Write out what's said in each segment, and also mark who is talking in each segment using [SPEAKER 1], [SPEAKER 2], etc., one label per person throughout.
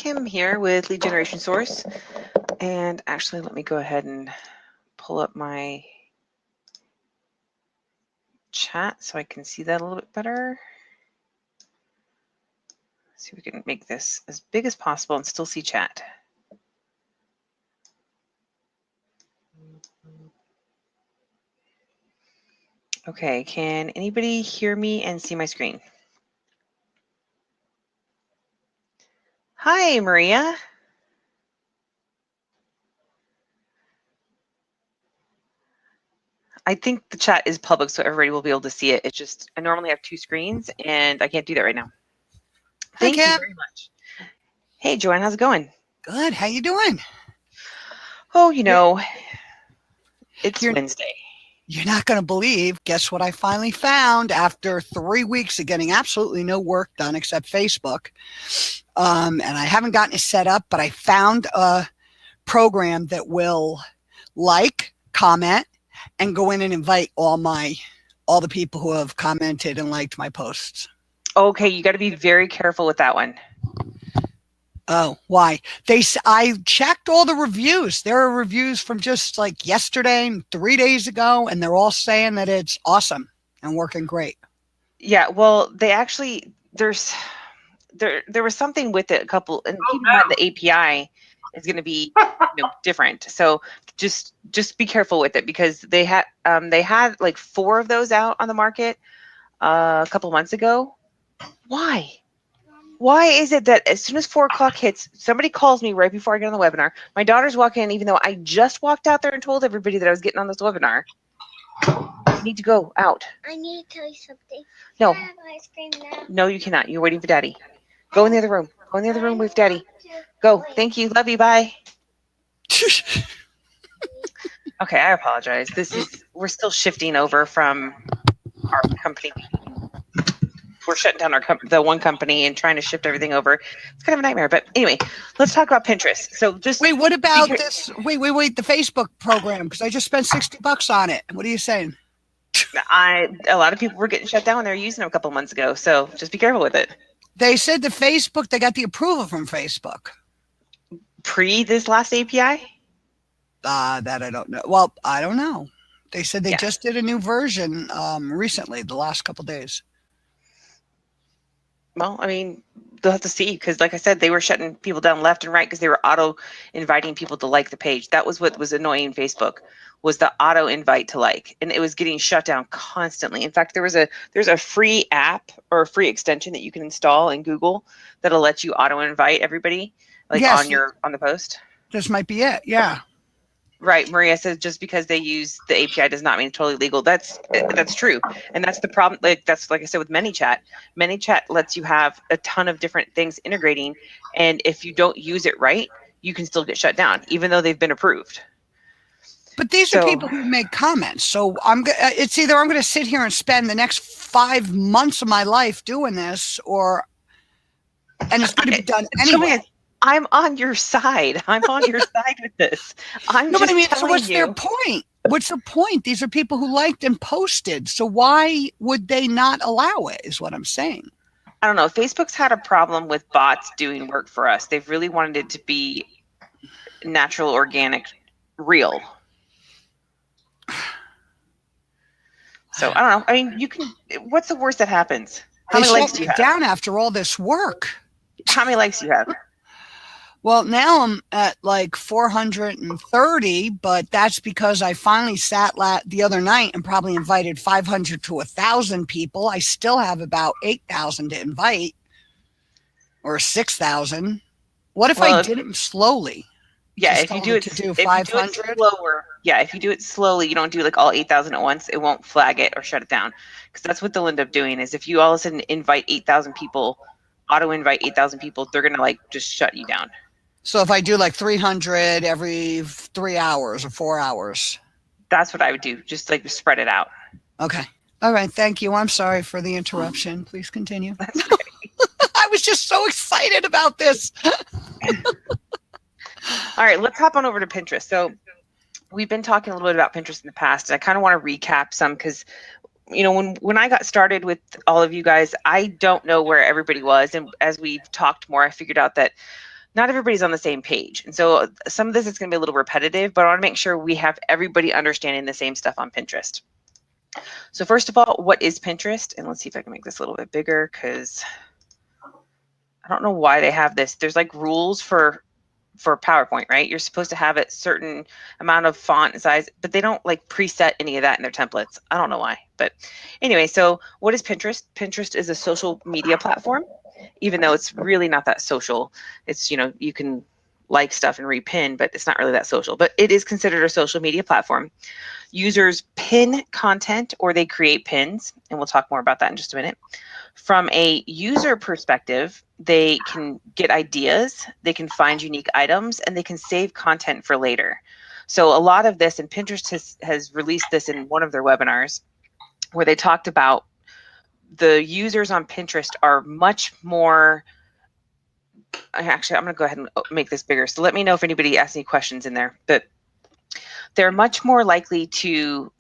[SPEAKER 1] Kim here with Lead Generation Source. And actually, let me go ahead and pull up my chat so I can see that a little bit better. Let's see if we can make this as big as possible and still see chat. Okay, can anybody hear me and see my screen? Hi, Maria. I think the chat is public, so everybody will be able to see it. It's just, I normally have two screens, and I can't do that right now. Thank you very much. Hey, Joanne, how's it going?
[SPEAKER 2] Good. How you doing?
[SPEAKER 1] Oh, you know, it's Wednesday.
[SPEAKER 2] You're not going to believe, guess what I finally found after 3 weeks of getting absolutely no work done except Facebook. And I haven't gotten it set up, but I found a program that will like, comment, and go in and invite all the people who have commented and liked my posts.
[SPEAKER 1] Okay, you got to be very careful with that one.
[SPEAKER 2] Oh, why? I checked all the reviews. There are reviews from just like yesterday and 3 days ago, and they're all saying that it's awesome and working great.
[SPEAKER 1] Yeah, well, they actually there was something with it. A couple, and keep in mind the API is going to be different. So just be careful with it because they had like 4 of those out on the market a couple months ago. Why is it that as soon as 4 o'clock hits, somebody calls me right before I get on the webinar? My daughter's walking in, even though I just walked out there and told everybody that I was getting on this webinar. You need to go out.
[SPEAKER 3] I need to tell you something.
[SPEAKER 1] No.
[SPEAKER 3] Can I have ice cream now?
[SPEAKER 1] No, you cannot. You're waiting for Daddy. Go in the other room. Go in the other room with Daddy. Go. Thank you. Love you. Bye. Okay, I apologize. We're still shifting over from our company. We're shutting down the one company and trying to shift everything over. It's kind of a nightmare. But anyway, let's talk about Pinterest. So just
[SPEAKER 2] wait. What about this? Wait. The Facebook program, because I just spent $60 on it. What are you saying?
[SPEAKER 1] A lot of people were getting shut down when they were using them a couple months ago. So just be careful with it.
[SPEAKER 2] They said they got the approval from Facebook.
[SPEAKER 1] Pre this last API?
[SPEAKER 2] That I don't know. Well, I don't know. They said they just did a new version recently, the last couple days.
[SPEAKER 1] Well, I mean, they'll have to see because, like I said, they were shutting people down left and right because they were auto-inviting people to like the page. That was what was annoying Facebook, was the auto-invite to like, and it was getting shut down constantly. In fact, there's a free app or a free extension that you can install in Google that'll let you auto-invite everybody, like on the post.
[SPEAKER 2] This might be it, yeah.
[SPEAKER 1] Right, Maria says just because they use the API does not mean it's totally legal. That's true, and that's the problem. Like I said with ManyChat. ManyChat lets you have a ton of different things integrating, and if you don't use it right, you can still get shut down, even though they've been approved.
[SPEAKER 2] But these are people who make comments. So it's either I'm going to sit here and spend the next 5 months of my life doing this, and it's going to be done anyway.
[SPEAKER 1] I'm on your side. I'm on your side with this.
[SPEAKER 2] So what's their point? What's the point? These are people who liked and posted. So why would they not allow it, is what I'm saying.
[SPEAKER 1] I don't know. Facebook's had a problem with bots doing work for us. They've really wanted it to be natural, organic, real. So I don't know. I mean, what's the worst that happens? How many likes do you have?
[SPEAKER 2] Down after all this work.
[SPEAKER 1] How many likes do you have?
[SPEAKER 2] Well, now I'm at like 430, but that's because I finally sat the other night and probably invited 500 to 1,000 people. I still have about 8,000 to invite, or 6,000. What if I did it slowly?
[SPEAKER 1] Yeah, if you do it slower. Yeah, if you do it slowly, you don't do like all 8,000 at once. It won't flag it or shut it down, because that's what they'll end up doing. Is if you all of a sudden invite 8,000 people, auto invite 8,000 people, they're gonna like just shut you down.
[SPEAKER 2] So if I do like 300 every 3 hours or 4 hours.
[SPEAKER 1] That's what I would do. Just like spread it out.
[SPEAKER 2] Okay. All right. Thank you. I'm sorry for the interruption. Please continue.
[SPEAKER 1] That's okay.
[SPEAKER 2] I was just so excited about this.
[SPEAKER 1] All right. Let's hop on over to Pinterest. So we've been talking a little bit about Pinterest in the past, and I kind of want to recap some because, when I got started with all of you guys, I don't know where everybody was. And as we've talked more, I figured out that not everybody's on the same page. And so some of this is going to be a little repetitive, but I want to make sure we have everybody understanding the same stuff on Pinterest. So first of all, what is Pinterest? And let's see if I can make this a little bit bigger, because I don't know why they have this. There's like rules for PowerPoint, right? You're supposed to have a certain amount of font size, but they don't like preset any of that in their templates. I don't know why, but anyway, so what is Pinterest? Pinterest is a social media platform, even though it's really not that social. It's, you know, you can like stuff and repin, but it's not really that social, but it is considered a social media platform. Users pin content or they create pins, and we'll talk more about that in just a minute. From a user perspective, they can get ideas, they can find unique items, and they can save content for later. So a lot of this, and Pinterest has released this in one of their webinars, where they talked about the users on Pinterest are much more, actually, I'm going to go ahead and make this bigger. So let me know if anybody asks any questions in there, but they're much more likely to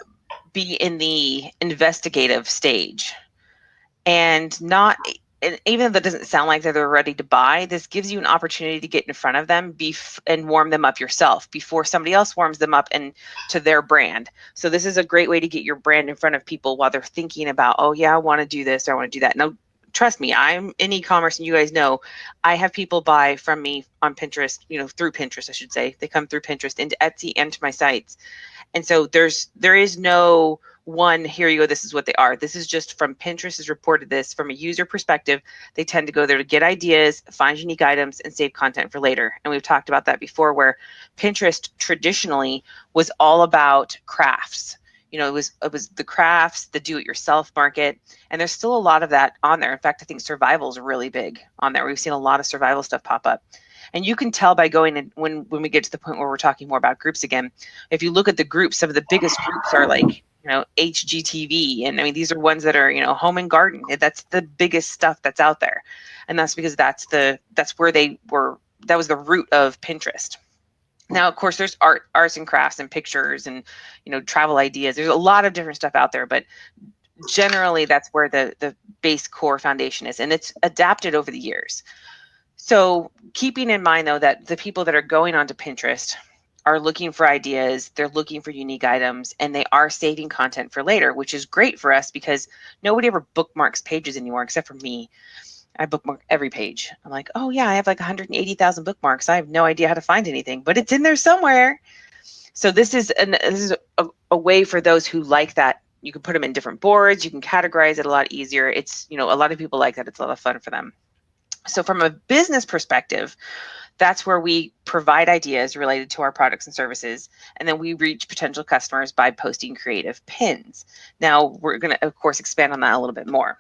[SPEAKER 1] be in the investigative stage. And not, and even though that doesn't sound like they're ready to buy, this gives you an opportunity to get in front of them and warm them up yourself before somebody else warms them up and to their brand. So this is a great way to get your brand in front of people while they're thinking about, oh yeah, I want to do this, or I want to do that. Now, trust me, I'm in e-commerce, and you guys know I have people buy from me on Pinterest, you know, through Pinterest, I should say. They come through Pinterest into Etsy and to my sites. And so there is no one, here you go, this is what they are. This is just from Pinterest has reported this from a user perspective. They tend to go there to get ideas, find unique items, and save content for later. And we've talked about that before, where Pinterest traditionally was all about crafts. You know, it was the crafts, the do-it-yourself market, and there's still a lot of that on there. In fact, I think survival is really big on there. We've seen a lot of survival stuff pop up. And you can tell by going in when we get to the point where we're talking more about groups again. If you look at the groups, some of the biggest groups are like, you know, HGTV. And I mean, these are ones that are, you know, home and garden. That's the biggest stuff that's out there. And that's because that's where they were, that was the root of Pinterest. Now, of course, there's arts and crafts and pictures and, you know, travel ideas. There's a lot of different stuff out there, but generally that's where the base core foundation is. And it's adapted over the years. So keeping in mind, though, that the people that are going onto Pinterest are looking for ideas, they're looking for unique items, and they are saving content for later, which is great for us because nobody ever bookmarks pages anymore except for me. I bookmark every page. I'm like, oh yeah, I have like 180,000 bookmarks. I have no idea how to find anything, but it's in there somewhere. So this is a way for those who like that. You can put them in different boards. You can categorize it a lot easier. It's, you know, a lot of people like that. It's a lot of fun for them. So from a business perspective, that's where we provide ideas related to our products and services, and then we reach potential customers by posting creative pins. Now, we're going to, of course, expand on that a little bit more.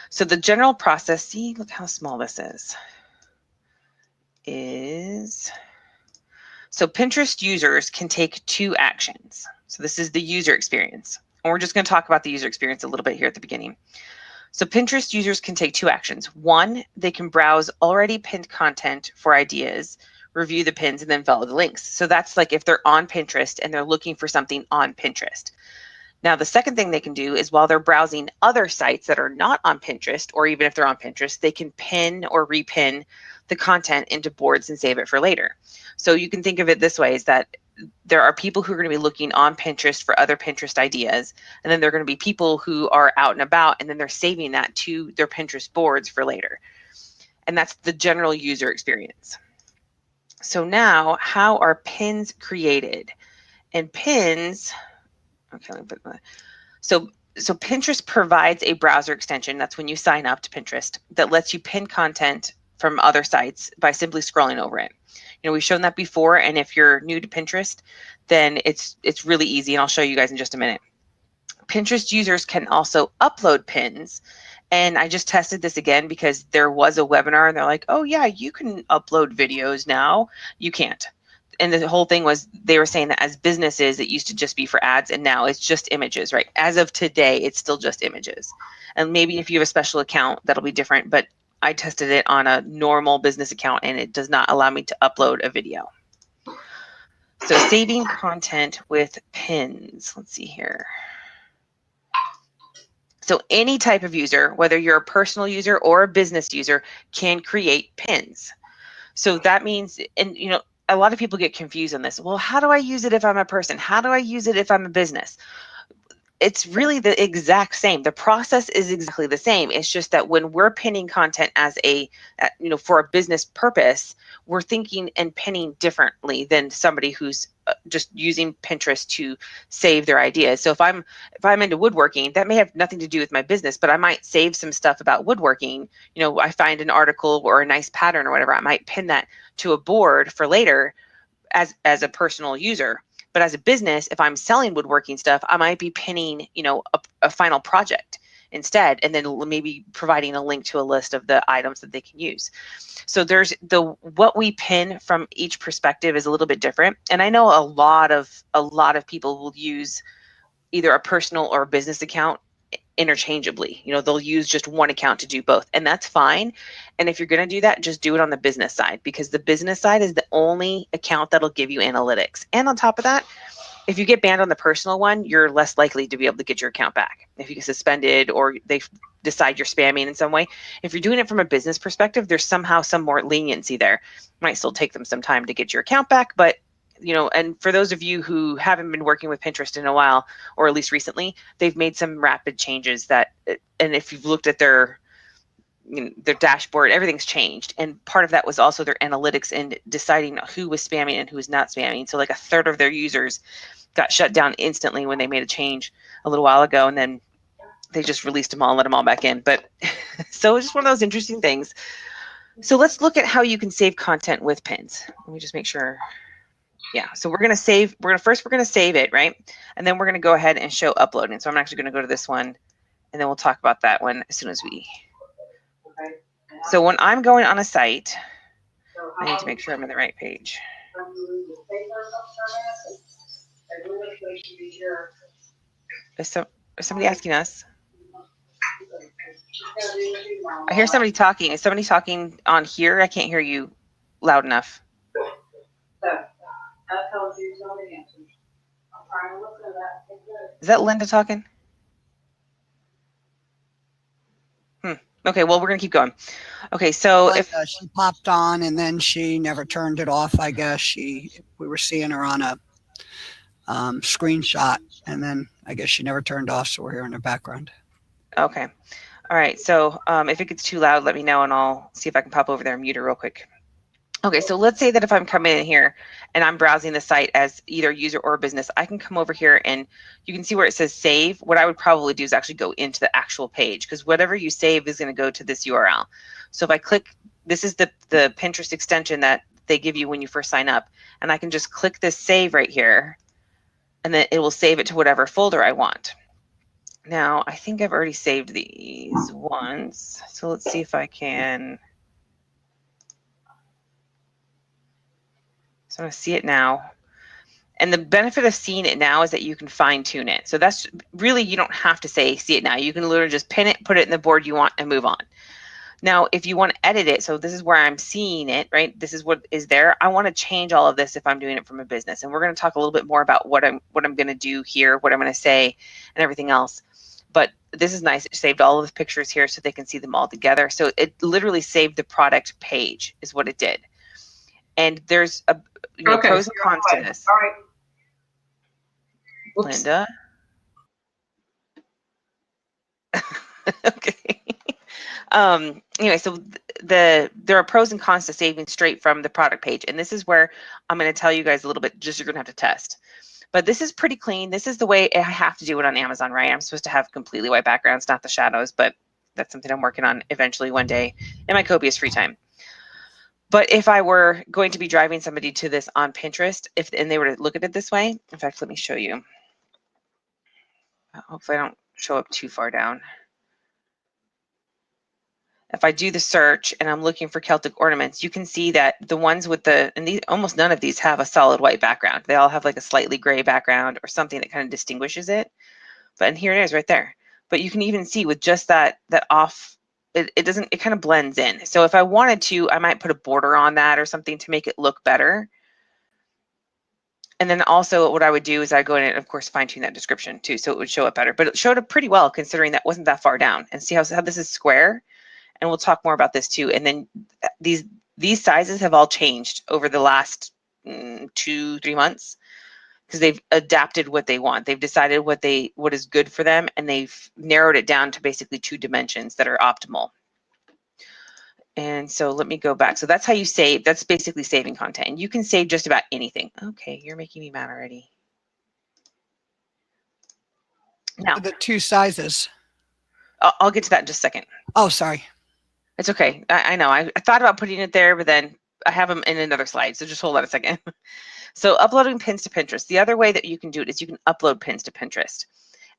[SPEAKER 1] So the general process, see, look how small this is, so Pinterest users can take two actions. So this is the user experience. And we're just going to talk about the user experience a little bit here at the beginning. So Pinterest users can take two actions. One, they can browse already pinned content for ideas, review the pins, and then follow the links. So that's like if they're on Pinterest and they're looking for something on Pinterest. Now, the second thing they can do is while they're browsing other sites that are not on Pinterest, or even if they're on Pinterest, they can pin or repin the content into boards and save it for later. So you can think of it this way, is that there are people who are going to be looking on Pinterest for other Pinterest ideas, and then there are going to be people who are out and about, and then they're saving that to their Pinterest boards for later. And that's the general user experience. So now, how are pins created? And pins, okay, let me put that. So Pinterest provides a browser extension, that's when you sign up to Pinterest, that lets you pin content from other sites by simply scrolling over it. You know, we've shown that before, and if you're new to Pinterest, then it's really easy, and I'll show you guys in just a minute. Pinterest users can also upload pins, and I just tested this again because there was a webinar, and they're like, oh yeah, you can upload videos now. You can't. And the whole thing was they were saying that as businesses, it used to just be for ads, and now it's just images, right? As of today, it's still just images. And maybe if you have a special account, that'll be different, but I tested it on a normal business account and it does not allow me to upload a video. So saving content with pins, let's see here. So any type of user, whether you're a personal user or a business user, can create pins. So that means, and you know, a lot of people get confused on this. Well, how do I use it if I'm a person? How do I use it if I'm a business? It's really the exact same. The process is exactly the same. It's just that when we're pinning content as a, you know, for a business purpose, we're thinking and pinning differently than somebody who's just using Pinterest to save their ideas. So if I'm into woodworking, that may have nothing to do with my business, but I might save some stuff about woodworking. You know, I find an article or a nice pattern or whatever, I might pin that to a board for later as a personal user. But as a business, if I'm selling woodworking stuff, I might be pinning, you know, a final project instead, and then maybe providing a link to a list of the items that they can use. So there's what we pin from each perspective is a little bit different. And I know a lot of people will use either a personal or a business account interchangeably. You know, they'll use just one account to do both, and that's fine. And if you're going to do that, just do it on the business side, because the business side is the only account that'll give you analytics. And on top of that, if you get banned on the personal one, you're less likely to be able to get your account back if you get suspended or they decide you're spamming in some way. If you're doing it from a business perspective, there's somehow some more leniency there. Might still take them some time to get your account back, but you know, and for those of you who haven't been working with Pinterest in a while, or at least recently, they've made some rapid changes that, and if you've looked at their, you know, their dashboard, everything's changed. And part of that was also their analytics and deciding who was spamming and who was not spamming. So like a third of their users got shut down instantly when they made a change a little while ago, and then they just released them all and let them all back in. But so it's just one of those interesting things. So let's look at how you can save content with pins. Let me just make sure. Yeah, so we're going to save it, right? And then we're going to go ahead and show uploading. So I'm actually going to go to this one, and then we'll talk about that one as soon as we. So when I'm going on a site, I need to make sure I'm in the right page. Is somebody asking us? I hear somebody talking. Is somebody talking on here? I can't hear you loud enough.
[SPEAKER 4] I told you so many answers. I'm trying to look at that.
[SPEAKER 1] Is that Linda talking? Okay, well, we're going to keep going. Okay, so if
[SPEAKER 2] she popped on and then she never turned it off, I guess we were seeing her on a screenshot, and then I guess she never turned off, so we're here in the background.
[SPEAKER 1] Okay. All right, so if it gets too loud, let me know, and I'll see if I can pop over there and mute her real quick. Okay, so let's say that if I'm coming in here and I'm browsing the site as either user or business, I can come over here and you can see where it says save. What I would probably do is actually go into the actual page, because whatever you save is going to go to this URL. So if I click, this is the Pinterest extension that they give you when you first sign up, and I can just click this save right here, and then it will save it to whatever folder I want. Now, I think I've already saved these once, so let's see if I can. So I'm going to see it now. And the benefit of seeing it now is that you can fine tune it. So that's really, you don't have to say see it now. You can literally just pin it, put it in the board you want, and move on. Now, if you want to edit it, so this is where I'm seeing it, right? This is what is there. I want to change all of this if I'm doing it from a business. And we're going to talk a little bit more about what I'm going to do here, what I'm going to say, and everything else. But this is nice. It saved all of the pictures here so they can see them all together. So it literally saved the product page is what it did. And there's a pros and cons to this.
[SPEAKER 4] All right. Oops.
[SPEAKER 1] Linda. Okay. Anyway, so there are pros and cons to saving straight from the product page. And this is where I'm going to tell you guys a little bit, just you're going to have to test. But this is pretty clean. This is the way I have to do it on Amazon, right? I'm supposed to have completely white backgrounds, not the shadows, but that's something I'm working on eventually one day in my copious free time. But if I were going to be driving somebody to this on Pinterest, and they were to look at it this way, in fact, let me show you. Hopefully I don't show up too far down. If I do the search and I'm looking for Celtic ornaments, you can see that the ones with almost none of these have a solid white background. They all have like a slightly gray background or something that kind of distinguishes it. But here it is right there. But you can even see with just that off, it kind of blends in. So if I wanted to, I might put a border on that or something to make it look better. And then also what I would do is I go in and of course fine tune that description too, so it would show up better. But it showed up pretty well considering that wasn't that far down. And see how this is square, and we'll talk more about this too. And then these sizes have all changed over the last 2-3 months because they've adapted what they want. They've decided what is good for them, and they've narrowed it down to basically 2 dimensions that are optimal. And so let me go back. So that's how you save. That's basically saving content. And you can save just about anything. Okay, you're making me mad already. Now,
[SPEAKER 2] The 2 sizes.
[SPEAKER 1] I'll get to that in just a second.
[SPEAKER 2] Oh, sorry.
[SPEAKER 1] It's okay. I know. I thought about putting it there, but then I have them in another slide. So just hold on a second. So uploading pins to Pinterest. The other way that you can do it is you can upload pins to Pinterest.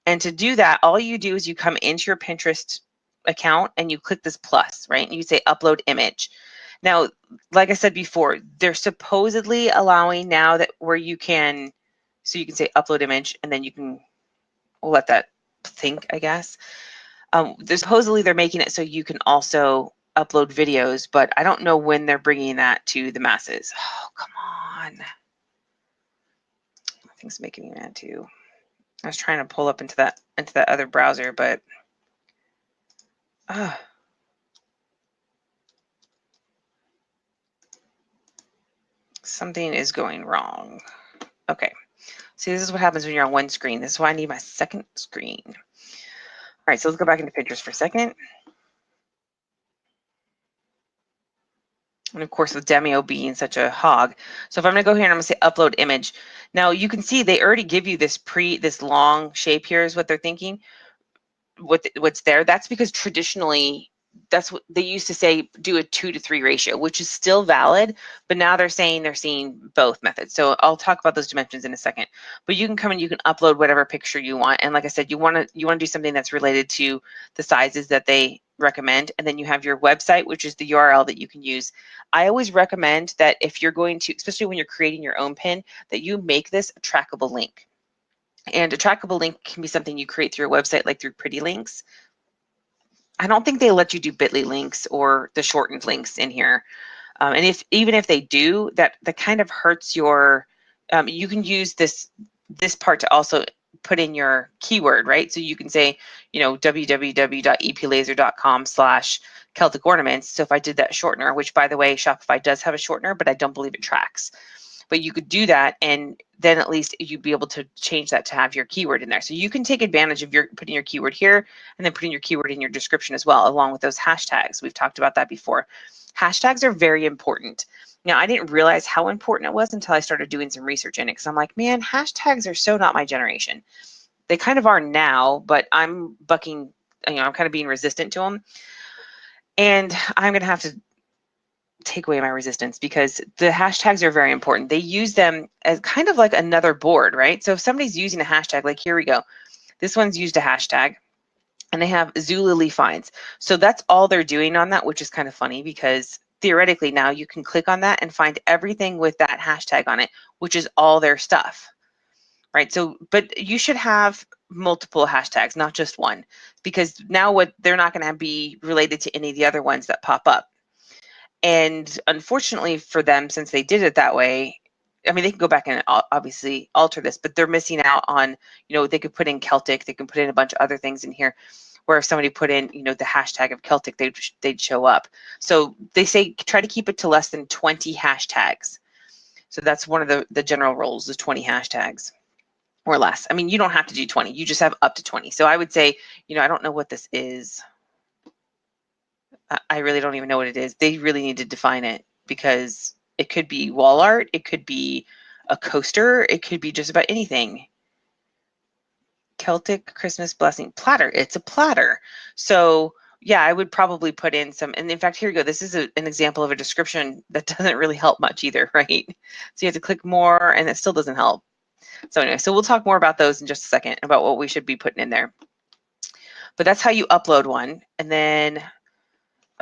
[SPEAKER 1] And to do that, all you do is you come into your Pinterest account and you click this plus, right? And you say upload image. Now, like I said before, they're supposedly allowing now that where you can, so you can say upload image, and then you can, we'll let that think, I guess. Supposedly they're making it so you can also upload videos, but I don't know when they're bringing that to the masses. Oh, come on. I think it's making me mad too. I was trying to pull up into that other browser, but something is going wrong. Okay. See, this is what happens when you're on one screen. This is why I need my second screen. All right, so let's go back into Pinterest for a second. And of course, with Demio being such a hog. So if I'm gonna go here and I'm gonna say upload image. Now you can see they already give you this long shape here is what they're thinking. What's there, that's because traditionally that's what they used to say, do a 2:3 ratio, which is still valid, but now they're saying they're seeing both methods. So I'll talk about those dimensions in a second, but you can come and you can upload whatever picture you want. And like I said, you want to do something that's related to the sizes that they recommend. And then you have your website, which is the URL that you can use. I always recommend that if you're going to, especially when you're creating your own pin, that you make this a trackable link. And a trackable link can be something you create through a website, like through Pretty Links. I don't think they let you do bit.ly links or the shortened links in here. And even if they do, that kind of hurts your, you can use this part to also put in your keyword, right? So you can say, www.eplaser.com/Celtic ornaments. So if I did that shortener, which by the way, Shopify does have a shortener, but I don't believe it tracks. But you could do that, and then at least you'd be able to change that to have your keyword in there. So you can take advantage of putting your keyword here and then putting your keyword in your description as well, along with those hashtags. We've talked about that before. Hashtags are very important. Now, I didn't realize how important it was until I started doing some research in it, because I'm like, man, hashtags are so not my generation. They kind of are now, but I'm bucking, I'm kind of being resistant to them. And I'm going to have to take away my resistance, because the hashtags are very important. They use them as kind of like another board, right? So if somebody's using a hashtag, like here we go, this one's used a hashtag and they have Zulily finds. So that's all they're doing on that, which is kind of funny, because theoretically now you can click on that and find everything with that hashtag on it, which is all their stuff, right? So, but you should have multiple hashtags, not just one, because now they're not going to be related to any of the other ones that pop up. And unfortunately for them, since they did it that way, I mean, they can go back and obviously alter this, but they're missing out on, they could put in Celtic, they can put in a bunch of other things in here, where if somebody put in, the hashtag of Celtic, they'd show up. So they say try to keep it to less than 20 hashtags. So that's one of the general rules, is 20 hashtags or less. I mean, you don't have to do 20, you just have up to 20. So I would say, I don't know what this is. I really don't even know what it is. They really need to define it, because it could be wall art, it could be a coaster, it could be just about anything. Celtic Christmas blessing platter. It's a platter. So yeah, I would probably put in some, and in fact, here you go. This is an example of a description that doesn't really help much either, right? So you have to click more and it still doesn't help. So anyway, so we'll talk more about those in just a second, about what we should be putting in there. But that's how you upload one. And then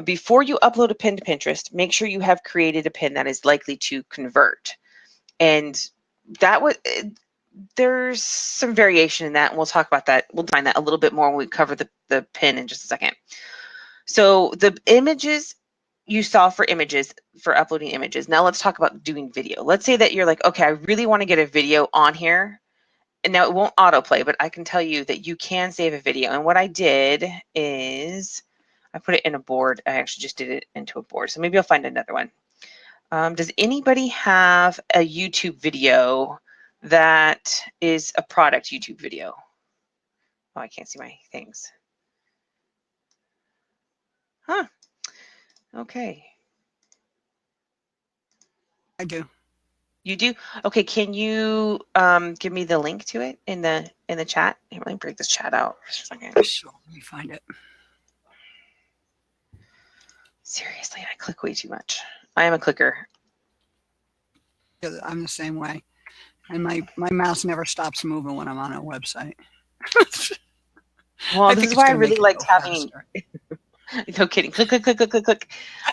[SPEAKER 1] before you upload a pin to Pinterest, make sure you have created a pin that is likely to convert. And that there's some variation in that, and we'll talk about that. We'll define that a little bit more when we cover the pin in just a second. So the images you saw for images, for uploading images. Now let's talk about doing video. Let's say that you're like, okay, I really want to get a video on here. And now it won't autoplay, but I can tell you that you can save a video. And what I did is I put it in a board. I actually just did it into a board. So maybe I'll find another one. Does anybody have a YouTube video that is a product YouTube video? Oh, I can't see my things. Huh. Okay.
[SPEAKER 2] I do.
[SPEAKER 1] You do? Okay, can you give me the link to it in the chat? Let me break this chat out for a second.
[SPEAKER 2] Sure, let me find it.
[SPEAKER 1] Seriously, I click way too much. I am a clicker.
[SPEAKER 2] Yeah, I'm the same way. And my mouse never stops moving when I'm on a website.
[SPEAKER 1] Well, this is why I really liked having.
[SPEAKER 2] Faster.
[SPEAKER 1] No kidding. Click, click, click, click, click, click.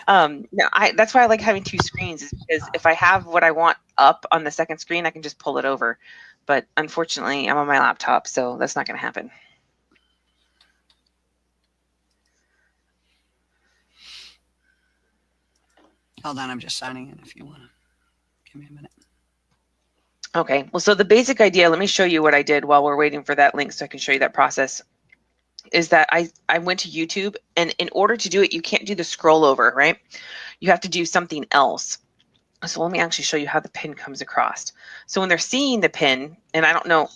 [SPEAKER 1] No, that's why I like having two screens, is because if I have what I want up on the second screen, I can just pull it over. But unfortunately, I'm on my laptop, so that's not going to happen.
[SPEAKER 2] Hold on, I'm just signing in if you want to. Give me a minute.
[SPEAKER 1] Okay, well, so the basic idea, let me show you what I did while we're waiting for that link so I can show you that process, is that I went to YouTube, and in order to do it, you can't do the scroll over, right? You have to do something else. So let me actually show you how the pin comes across. So when they're seeing the pin, and I don't know,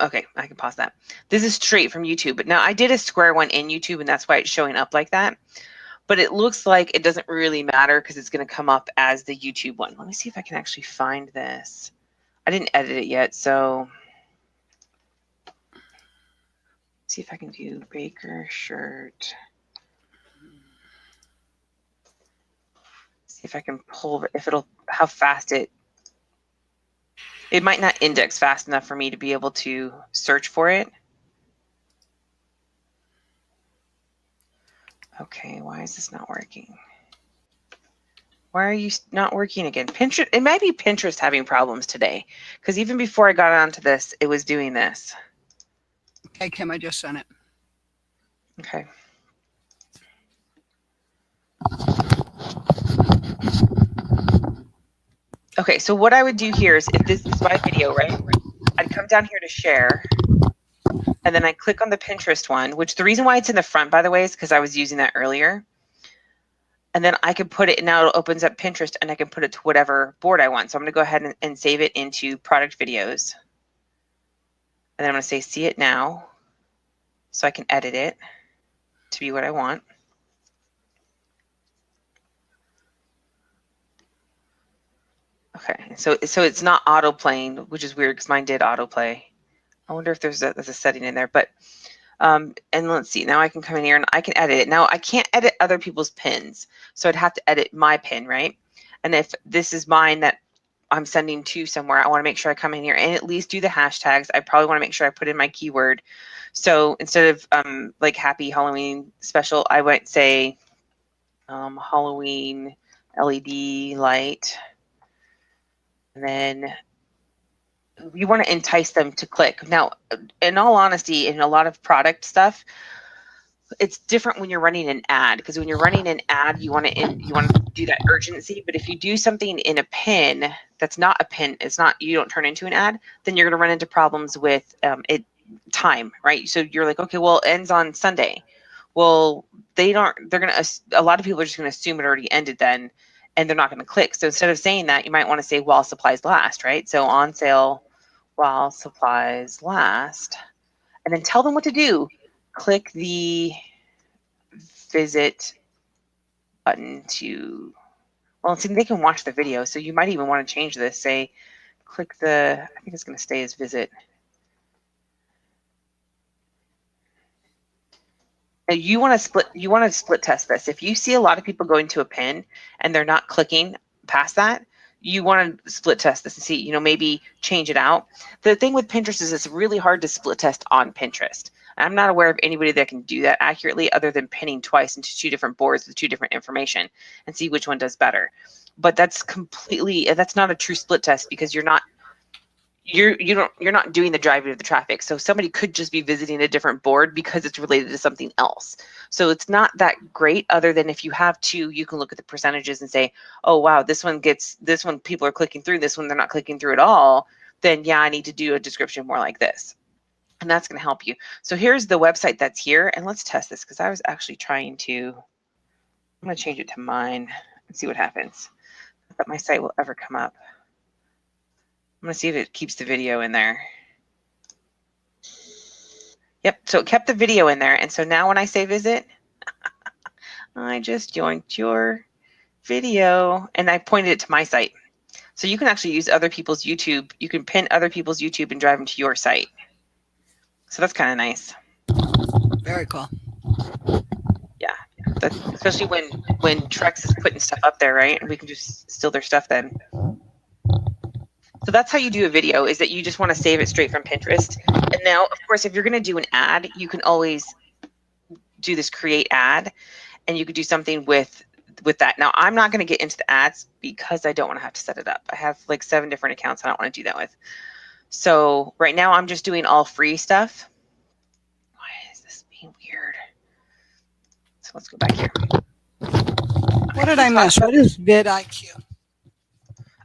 [SPEAKER 1] okay, I can pause that. This is straight from YouTube, but now I did a square one in YouTube, and that's why it's showing up like that. But it looks like it doesn't really matter because it's going to come up as the YouTube one. Let me see if I can actually find this. I didn't edit it yet, so see if I can do Baker shirt. See if I can pull, if it'll, how fast it might not index fast enough for me to be able to search for it. Okay, why is this not working? Why are you not working again? Pinterest, it might be Pinterest having problems today, because even before I got onto this, it was doing this.
[SPEAKER 2] Okay, Kim, I just sent it.
[SPEAKER 1] Okay. Okay, so what I would do here is, if this is my video, right? I'd come down here to share, and then I click on the Pinterest one, which the reason why it's in the front, by the way, is because I was using that earlier. And then I can put it, now it opens up Pinterest, and I can put it to whatever board I want. So I'm going to go ahead and save it into product videos. And then I'm going to say, see it now. So I can edit it to be what I want. Okay, so it's not auto playing, which is weird because mine did autoplay. I wonder if there's a setting in there, but and let's see, now I can come in here and I can edit it. Now I can't edit other people's pins, so I'd have to edit my pin, right? And if this is mine that I'm sending to somewhere, I want to make sure I come in here and at least do the hashtags. I probably want to make sure I put in my keyword. So instead of like happy Halloween special, I might say Halloween LED light. And then you want to entice them to click. Now, in all honesty, in a lot of product stuff, it's different when you're running an ad, because when you're running an ad, you want to do that urgency. But if you do something in a pin that's not a pin, it's not, you don't turn into an ad, then you're going to run into problems with time, right? So you're like, okay, well, it ends on Sunday. Well, a lot of people are just going to assume it already ended then, and they're not going to click. So instead of saying that, you might want to say while supplies last, right? So on sale while supplies last, and then tell them what to do. Click the visit button to, well, see, they can watch the video. So you might even want to change this. Say, click the, I think it's going to stay as visit. Now you want to split test this. If you see a lot of people going to a pin and they're not clicking past that, you want to split test this and see, maybe change it out. The thing with Pinterest is it's really hard to split test on Pinterest. I'm not aware of anybody that can do that accurately other than pinning twice into two different boards with two different information and see which one does better. But that's not a true split test, because you're not you're not doing the driving of the traffic. So somebody could just be visiting a different board because it's related to something else. So it's not that great, other than if you have two, you can look at the percentages and say, oh wow, this one people are clicking through, this one they're not clicking through at all. Then yeah, I need to do a description more like this. And that's going to help you. So here's the website that's here, and let's test this because I was actually trying to, I'm going to change it to mine and see what happens. Not that my site will ever come up. I'm going to see if it keeps the video in there. Yep, so it kept the video in there. And so now when I say visit, I just joined your video and I pointed it to my site. So you can actually use other people's YouTube. You can pin other people's YouTube and drive them to your site. So that's kind of nice.
[SPEAKER 2] Very cool.
[SPEAKER 1] Yeah, that's, especially when Trex is putting stuff up there, right? And we can just steal their stuff then. So that's how you do a video, is that you just want to save it straight from Pinterest. And now, of course, if you're going to do an ad, you can always do this create ad, and you could do something with that. Now, I'm not going to get into the ads because I don't want to have to set it up. I have like 7 different accounts I don't want to do that with. So right now I'm just doing all free stuff. Why is this being weird? So let's go back here.
[SPEAKER 2] What did I miss? What is vidIQ?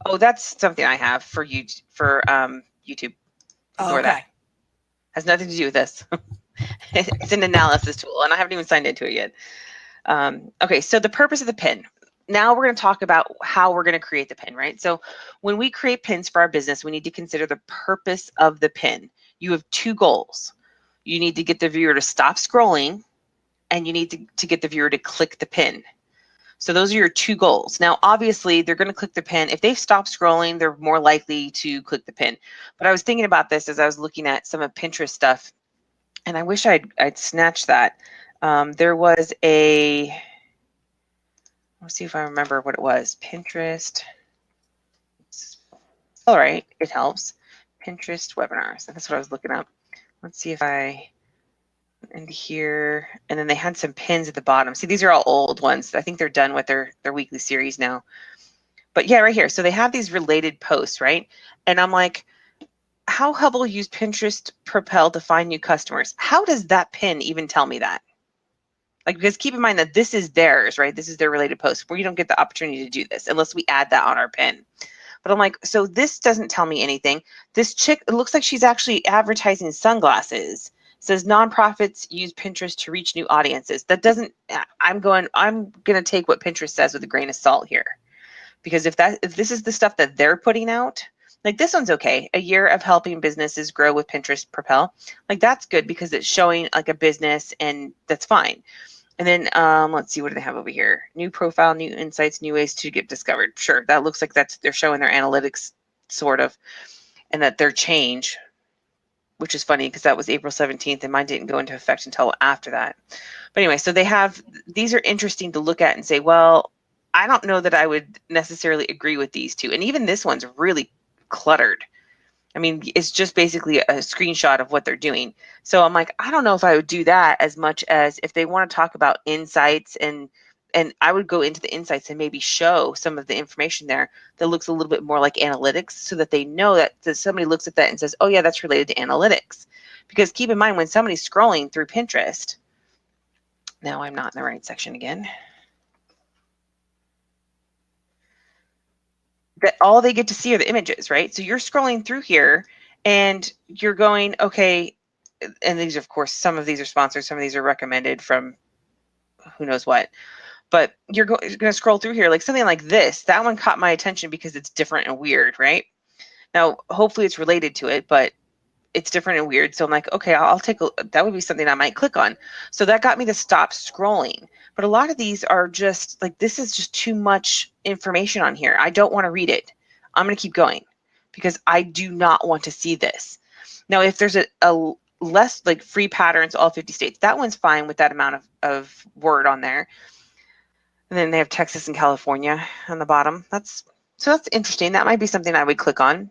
[SPEAKER 1] Oh, that's something I have for YouTube. YouTube. Ignore that. Has nothing to do with this. It's an analysis tool, and I haven't even signed into it yet. Okay, so the purpose of the pin. Now we're going to talk about how we're going to create the pin, right? So when we create pins for our business, we need to consider the purpose of the pin. You have 2 goals. You need to get the viewer to stop scrolling, and you need to get the viewer to click the pin. So those are your 2 goals. Now, obviously, they're going to click the pin. If they've stopped scrolling, they're more likely to click the pin. But I was thinking about this as I was looking at some of Pinterest stuff, and I wish I'd snatched that. There was a, let's see if I remember what it was. Pinterest. All right, it helps. Pinterest webinars. That's what I was looking up. Let's see if I, into here, and then they had some pins at the bottom. See, these are all old ones. I think they're done with their weekly series now. But yeah, right here. So they have these related posts, right? And I'm like, how Hubble used Pinterest Propel to find new customers. How does that pin even tell me that? Like, because keep in mind that this is theirs, right? This is their related post. We don't get the opportunity to do this unless we add that on our pin. But I'm like, so this doesn't tell me anything. This chick, it looks like she's actually advertising sunglasses. It says nonprofits use Pinterest to reach new audiences. That doesn't, I'm going to take what Pinterest says with a grain of salt here. Because if this is the stuff that they're putting out, like this one's okay. A year of helping businesses grow with Pinterest Propel. Like that's good because it's showing like a business, and that's fine. And then let's see, what do they have over here? New profile, new insights, new ways to get discovered. Sure, that looks like they're showing their analytics sort of, and that their change, which is funny because that was April 17th and mine didn't go into effect until after that. But anyway, so these are interesting to look at and say, well, I don't know that I would necessarily agree with these 2. And even this one's really cluttered. I mean, it's just basically a screenshot of what they're doing. So I'm like, I don't know if I would do that as much as if they want to talk about insights, and I would go into the insights and maybe show some of the information there that looks a little bit more like analytics, so that they know that somebody looks at that and says, oh yeah, that's related to analytics. Because keep in mind, when somebody's scrolling through Pinterest, now I'm not in the right section again, that all they get to see are the images, right? So you're scrolling through here and you're going, okay, and these, of course, some of these are sponsored, some of these are recommended from who knows what, but you're going to scroll through here, like something like this. That one caught my attention because it's different and weird, right? Now, hopefully it's related to it, but it's different and weird. So I'm like, okay, I'll take that would be something I might click on. So that got me to stop scrolling. But a lot of these are just like, this is just too much information on here. I don't want to read it. I'm going to keep going because I do not want to see this. Now, if there's a less like free patterns, all 50 states, that one's fine with that amount of word on there. And then they have Texas and California on the bottom. That's interesting. That might be something I would click on.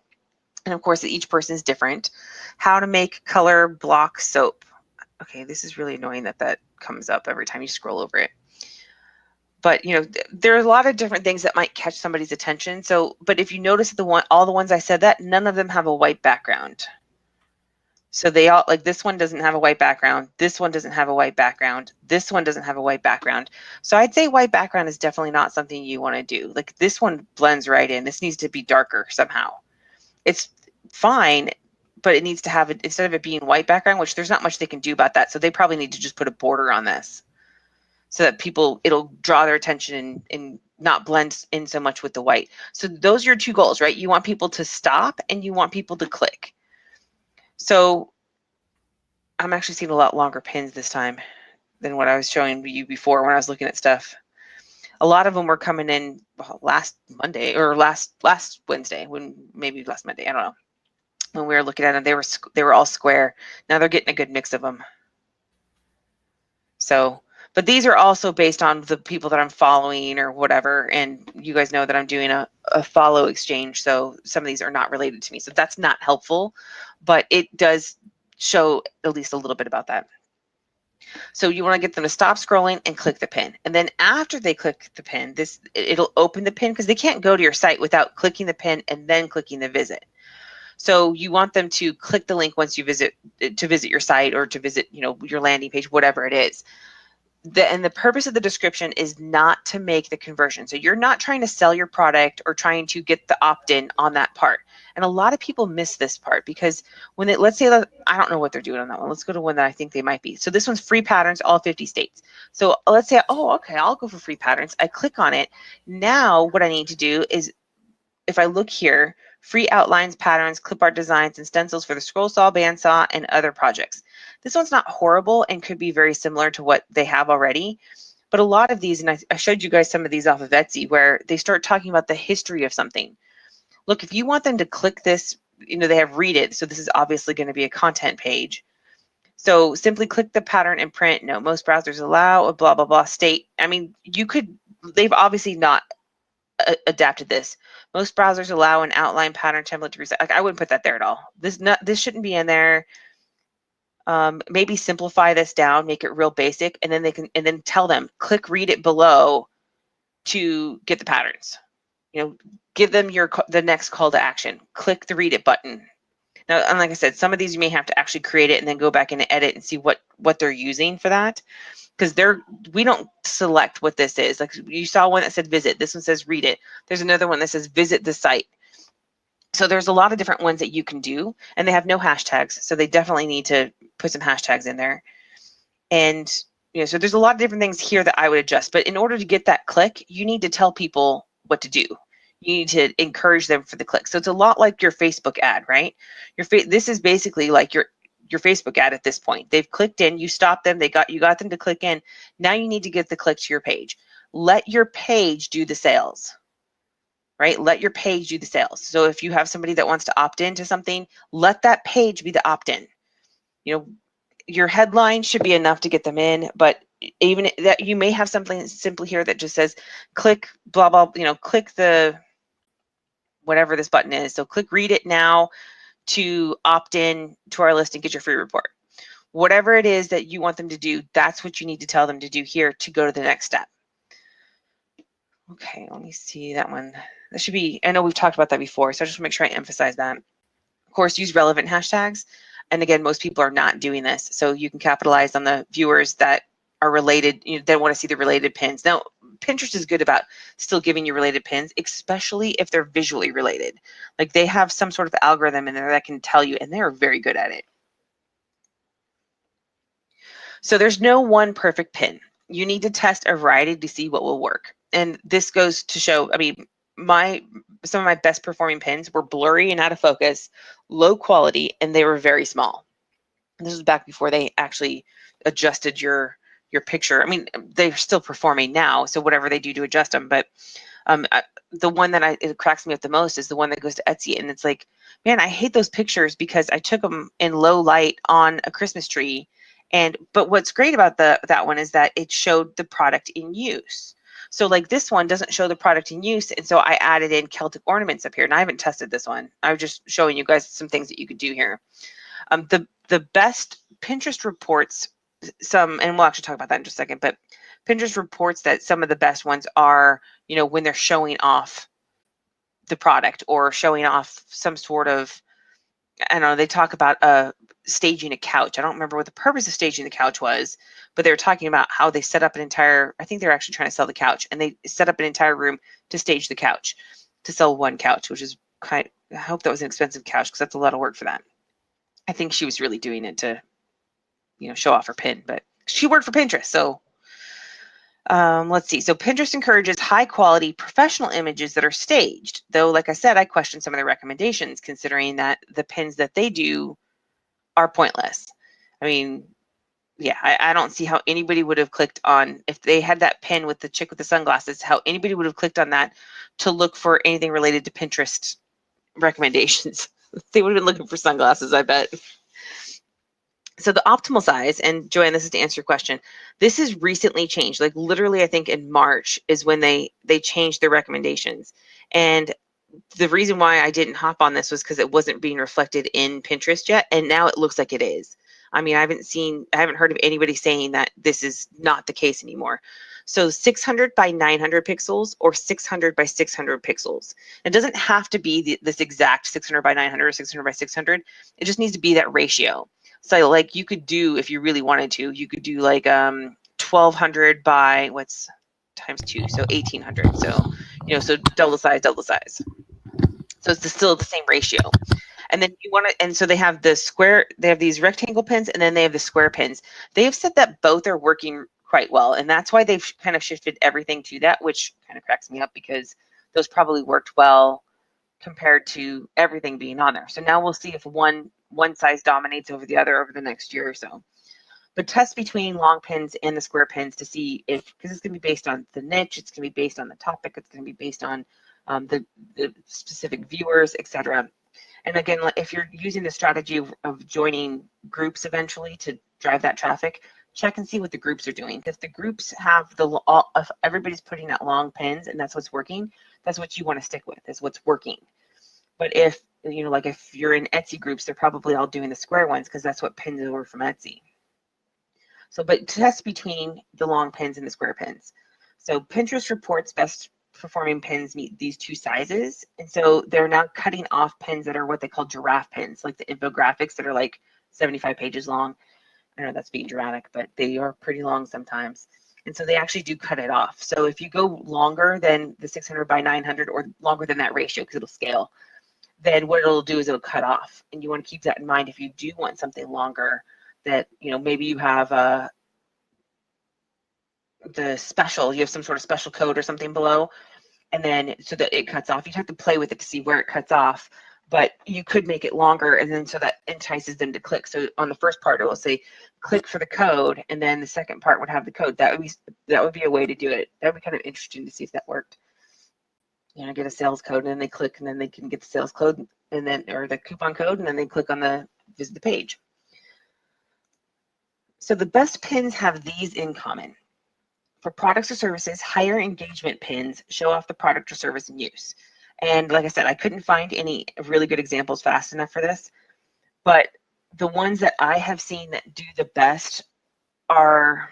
[SPEAKER 1] And of course, each person is different. How to make color block soap. Okay, this is really annoying that comes up every time you scroll over it. but there are a lot of different things that might catch somebody's attention. So, but if you notice all the ones I said that, none of them have a white background. So they all, like this one doesn't have a white background. This one doesn't have a white background. This one doesn't have a white background. So I'd say white background is definitely not something you want to do. Like this one blends right in. This needs to be darker somehow. It's fine, but it needs to have it, instead of it being white background, which there's not much they can do about that. So they probably need to just put a border on this so that it'll draw their attention and not blend in so much with the white. So those are your two goals, right? You want people to stop and you want people to click. So I'm actually seeing a lot longer pins this time than what I was showing you before when I was looking at stuff. A lot of them were coming in last Monday or last Wednesday, maybe last Monday, I don't know. When we were looking at them, they were all square. Now they're getting a good mix of them. So, but these are also based on the people that I'm following or whatever. And you guys know that I'm doing a follow exchange. So some of these are not related to me. So that's not helpful, but it does show at least a little bit about that. So you want to get them to stop scrolling and click the pin. And then after they click the pin, it'll open the pin because they can't go to your site without clicking the pin and then clicking the visit. So you want them to click the link once you visit your site or to visit, your landing page, whatever it is. And the purpose of the description is not to make the conversion. So you're not trying to sell your product or trying to get the opt-in on that part. And a lot of people miss this part because let's say that, I don't know what they're doing on that one. Let's go to one that I think they might be. So this one's free patterns, all 50 states. So let's say, oh, okay, I'll go for free patterns. I click on it. Now what I need to do is, if I look here, free outlines, patterns, clip art designs, and stencils for the scroll saw, bandsaw, and other projects. This one's not horrible and could be very similar to what they have already. But a lot of these, and I showed you guys some of these off of Etsy, where they start talking about the history of something. Look, if you want them to click this, they have read it. So this is obviously going to be a content page. So simply click the pattern and print. No, most browsers allow a blah, blah, blah state. I mean, they've obviously not adapted this. Most browsers allow an outline pattern template to reset. Like, I wouldn't put that there at all. This shouldn't be in there. Maybe simplify this down, make it real basic, and then tell them click read it below to get the patterns. Give them the next call to action. Click the read it button. Now, and like I said, some of these you may have to actually create it and then go back and edit and see what they're using for that. Because we don't select what this is. Like you saw one that said visit. This one says read it. There's another one that says visit the site. So there's a lot of different ones that you can do, and they have no hashtags. So they definitely need to put some hashtags in there. And so there's a lot of different things here that I would adjust. But in order to get that click, you need to tell people what to do. You need to encourage them for the click. So it's a lot like your Facebook ad, right? This is basically like your Facebook ad at this point. They've clicked in, you stopped them, you got them to click in. Now you need to get the click to your page. Let your page do the sales, right? Let your page do the sales. So if you have somebody that wants to opt into something, let that page be the opt-in. Your headline should be enough to get them in, but even that, you may have something simple here that just says click blah, blah, click the, whatever this button is. So click read it now to opt in to our list and get your free report. Whatever it is that you want them to do, that's what you need to tell them to do here to go to the next step. Okay, let me see that one. That should be, I know we've talked about that before, so I just want to make sure I emphasize that. Of course, use relevant hashtags. And again, most people are not doing this. So you can capitalize on the viewers that are related, they want to see the related pins. Now, Pinterest is good about still giving you related pins, especially if they're visually related. Like they have some sort of algorithm in there that can tell you, and they're very good at it. So there's no one perfect pin. You need to test a variety to see what will work. And this goes to show, I mean, some of my best performing pins were blurry and out of focus, low quality, and they were very small. This was back before they actually adjusted your picture. I mean, they're still performing now, so whatever they do to adjust them. But the one that it cracks me up the most is the one that goes to Etsy, and it's like, man, I hate those pictures because I took them in low light on a Christmas tree. But what's great about that one is that it showed the product in use. So like this one doesn't show the product in use, and so I added in Celtic ornaments up here, and I haven't tested this one. I'm just showing you guys some things that you could do here. The best Pinterest reports, and we'll actually talk about that in just a second, but Pinterest reports that some of the best ones are, when they're showing off the product or showing off some sort of, I don't know, they talk about staging a couch. I don't remember what the purpose of staging the couch was, but they were talking about how they set up an entire, I think they're actually trying to sell the couch, and they set up an entire room to stage the couch, to sell one couch, which is I hope that was an expensive couch because that's a lot of work for that. I think she was really doing it to, show off her pin, but she worked for Pinterest. So let's see. So Pinterest encourages high quality professional images that are staged, though, like I said, I question some of the recommendations considering that the pins that they do are pointless. I mean, yeah, I don't see how anybody would have clicked on, if they had that pin with the chick with the sunglasses, how anybody would have clicked on that to look for anything related to Pinterest recommendations. They would have been looking for sunglasses, I bet. So the optimal size, and Joanne, this is to answer your question, this is recently changed. Like literally, I think in March is when they changed their recommendations. And the reason why I didn't hop on this was because it wasn't being reflected in Pinterest yet. And now it looks like it is. I mean, I haven't heard of anybody saying that this is not the case anymore. So 600 by 900 pixels or 600 by 600 pixels. It doesn't have to be this exact 600 by 900 or 600 by 600. It just needs to be that ratio. So like you could do, if you really wanted to, you could do like 1200 by what's times 2, so 1800. So, so double the size. So it's still the same ratio. And then you want to, and so they have these rectangle pins, and then they have the square pins. They have said that both are working quite well, and that's why they've kind of shifted everything to that, which kind of cracks me up because those probably worked well compared to everything being on there. So now we'll see if one size dominates over the other over the next year or so. But test between long pins and the square pins to see if, because it's going to be based on the niche, it's going to be based on the topic, it's going to be based on the specific viewers, etc. And again, if you're using the strategy of joining groups eventually to drive that traffic, check and see what the groups are doing. If the groups have if everybody's putting out long pins and that's what's working, that's what you want to stick with, is what's working. But if, like if you're in Etsy groups, they're probably all doing the square ones because that's what pins over from Etsy. So, but test between the long pins and the square pins. So Pinterest reports best performing pins meet these two sizes. And so they're now cutting off pins that are what they call giraffe pins, like the infographics that are like 75 pages long. I know that's being dramatic, but they are pretty long sometimes. And so they actually do cut it off. So if you go longer than the 600 by 900 or longer than that ratio, because it'll scale, then what it'll do is it'll cut off. And you want to keep that in mind if you do want something longer, that, maybe you have you have some sort of special code or something below, and then so that it cuts off. You'd have to play with it to see where it cuts off, but you could make it longer, and then so that entices them to click. So on the first part, it will say click for the code, and then the second part would have the code. That would be a way to do it. That would be kind of interesting to see if that worked. Get a sales code, and then they click, and then they can get the sales code, and then, or the coupon code, and then they click on the visit the page. So the best pins have these in common. For products or services, higher engagement pins show off the product or service in use. And like I said, I couldn't find any really good examples fast enough for this, but the ones that I have seen that do the best are,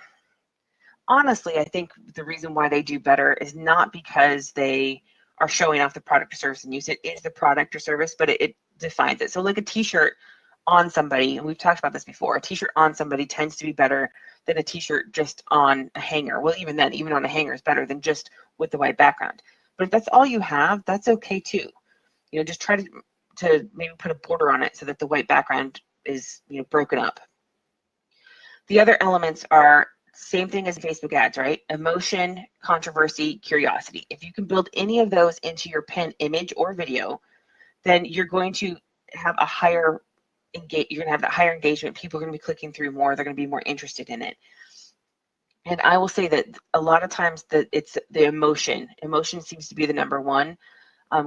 [SPEAKER 1] honestly, I think the reason why they do better is not because they are showing off the product or service in use. It is the product or service, but it defines it. So like a t-shirt on somebody, and we've talked about this before, a t-shirt on somebody tends to be better than a t-shirt just on a hanger. Well, even then, even on a hanger is better than just with the white background. But if that's all you have, that's okay too. Just try to maybe put a border on it so that the white background is broken up. The other elements are same thing as Facebook ads, right? Emotion, controversy, curiosity. If you can build any of those into your pin image or video, then you're going to have a higher you're going to have that higher engagement. People are going to be clicking through more. They're going to be more interested in it. And I will say that a lot of times that it's the emotion. Emotion seems to be the number one.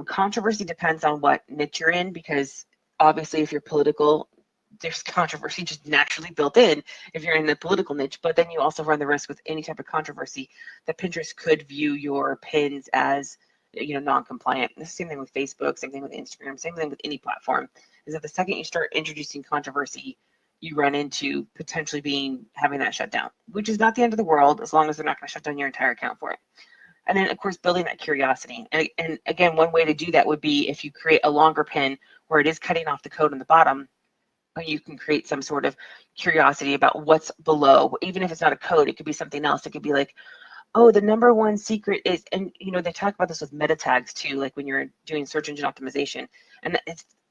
[SPEAKER 1] Controversy depends on what niche you're in, because obviously if you're political, there's controversy just naturally built in if you're in the political niche. But then you also run the risk with any type of controversy that Pinterest could view your pins as non-compliant. The same thing with Facebook, same thing with Instagram, same thing with any platform, is that the second you start introducing controversy you run into potentially having that shut down, which is not the end of the world as long as they're not going to shut down your entire account for it. And then, of course, building that curiosity. And again, one way to do that would be if you create a longer pin where it is cutting off the code on the bottom, or you can create some sort of curiosity about what's below. Even if it's not a code, it could be something else. It could be like, oh, the number one secret is, and you know, they talk about this with meta tags too, like when you're doing search engine optimization. And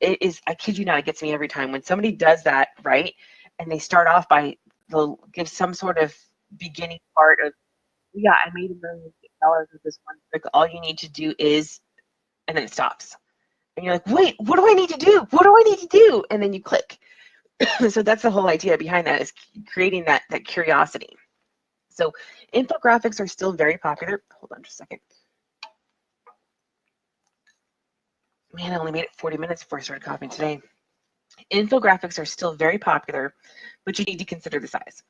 [SPEAKER 1] it is, I kid you not, it gets me every time when somebody does that, right? And they start off by, they'll give some sort of beginning part of, yeah, I made $1 million with this one trick. All you need to do is, and then it stops. And you're like, wait, what do I need to do? What do I need to do? And then you click. So that's the whole idea behind that, is creating that curiosity. So infographics are still very popular. Hold on just a second. Man, I only made it 40 minutes before I started coughing today. Infographics are still very popular, but you need to consider the size.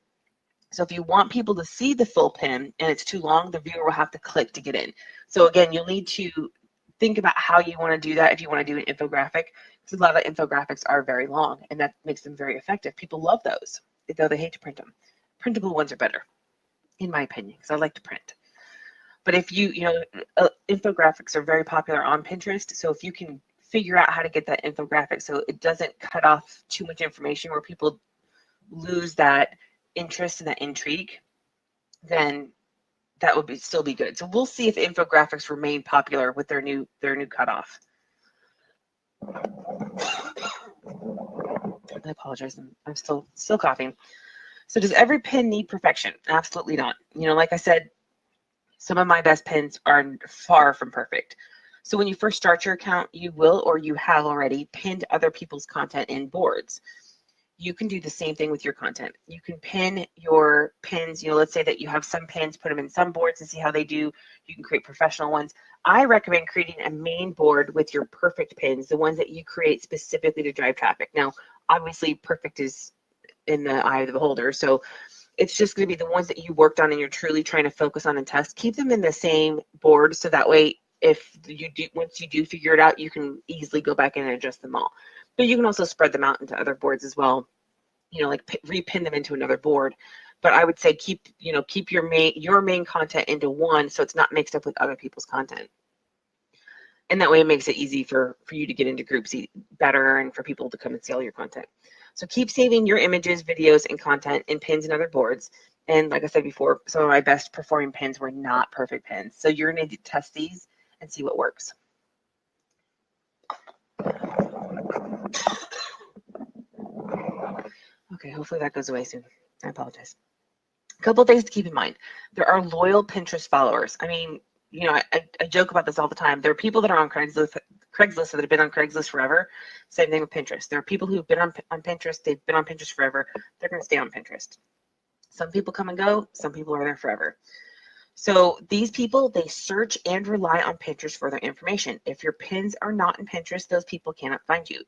[SPEAKER 1] So if you want people to see the full pin and it's too long, the viewer will have to click to get in. So again, you'll need to think about how you want to do that if you want to do an infographic, because a lot of infographics are very long and that makes them very effective. People love those, though they hate to print them. Printable ones are better, in my opinion, because I like to print. But if infographics are very popular on Pinterest. So if you can figure out how to get that infographic so it doesn't cut off too much information where people lose that interest and that intrigue, then that would still be good. So we'll see if infographics remain popular with their new cutoff. I apologize. I'm still coughing. So does every pin need perfection? Absolutely not. Like I said, some of my best pins are far from perfect. So when you first start your account, you will, or you have already, pinned other people's content in boards. You can do the same thing with your content. You can pin your pins. Let's say that you have some pins, put them in some boards and see how they do. You can create professional ones. I recommend creating a main board with your perfect pins, the ones that you create specifically to drive traffic. Now, obviously, perfect is in the eye of the beholder. So it's just going to be the ones that you worked on and you're truly trying to focus on and test. Keep them in the same board so that way, once you do figure it out, you can easily go back in and adjust them all. But you can also spread them out into other boards as well. Like repin them into another board. But I would say keep your main content into one so it's not mixed up with other people's content. And that way it makes it easy for you to get into groups better and for people to come and see all your content. So keep saving your images, videos, and content in pins and other boards. And like I said before, some of my best performing pins were not perfect pins. So you're going to test these and see what works. Okay, hopefully that goes away soon. I apologize. A couple of things to keep in mind. There are loyal Pinterest followers. I mean, I joke about this all the time. There are people that are on Craigslist that have been on Craigslist forever. Same thing with Pinterest. There are people who've been on Pinterest. They've been on Pinterest forever. They're going to stay on Pinterest. Some people come and go. Some people are there forever. So these people, they search and rely on Pinterest for their information. If your pins are not in Pinterest, those people cannot find you.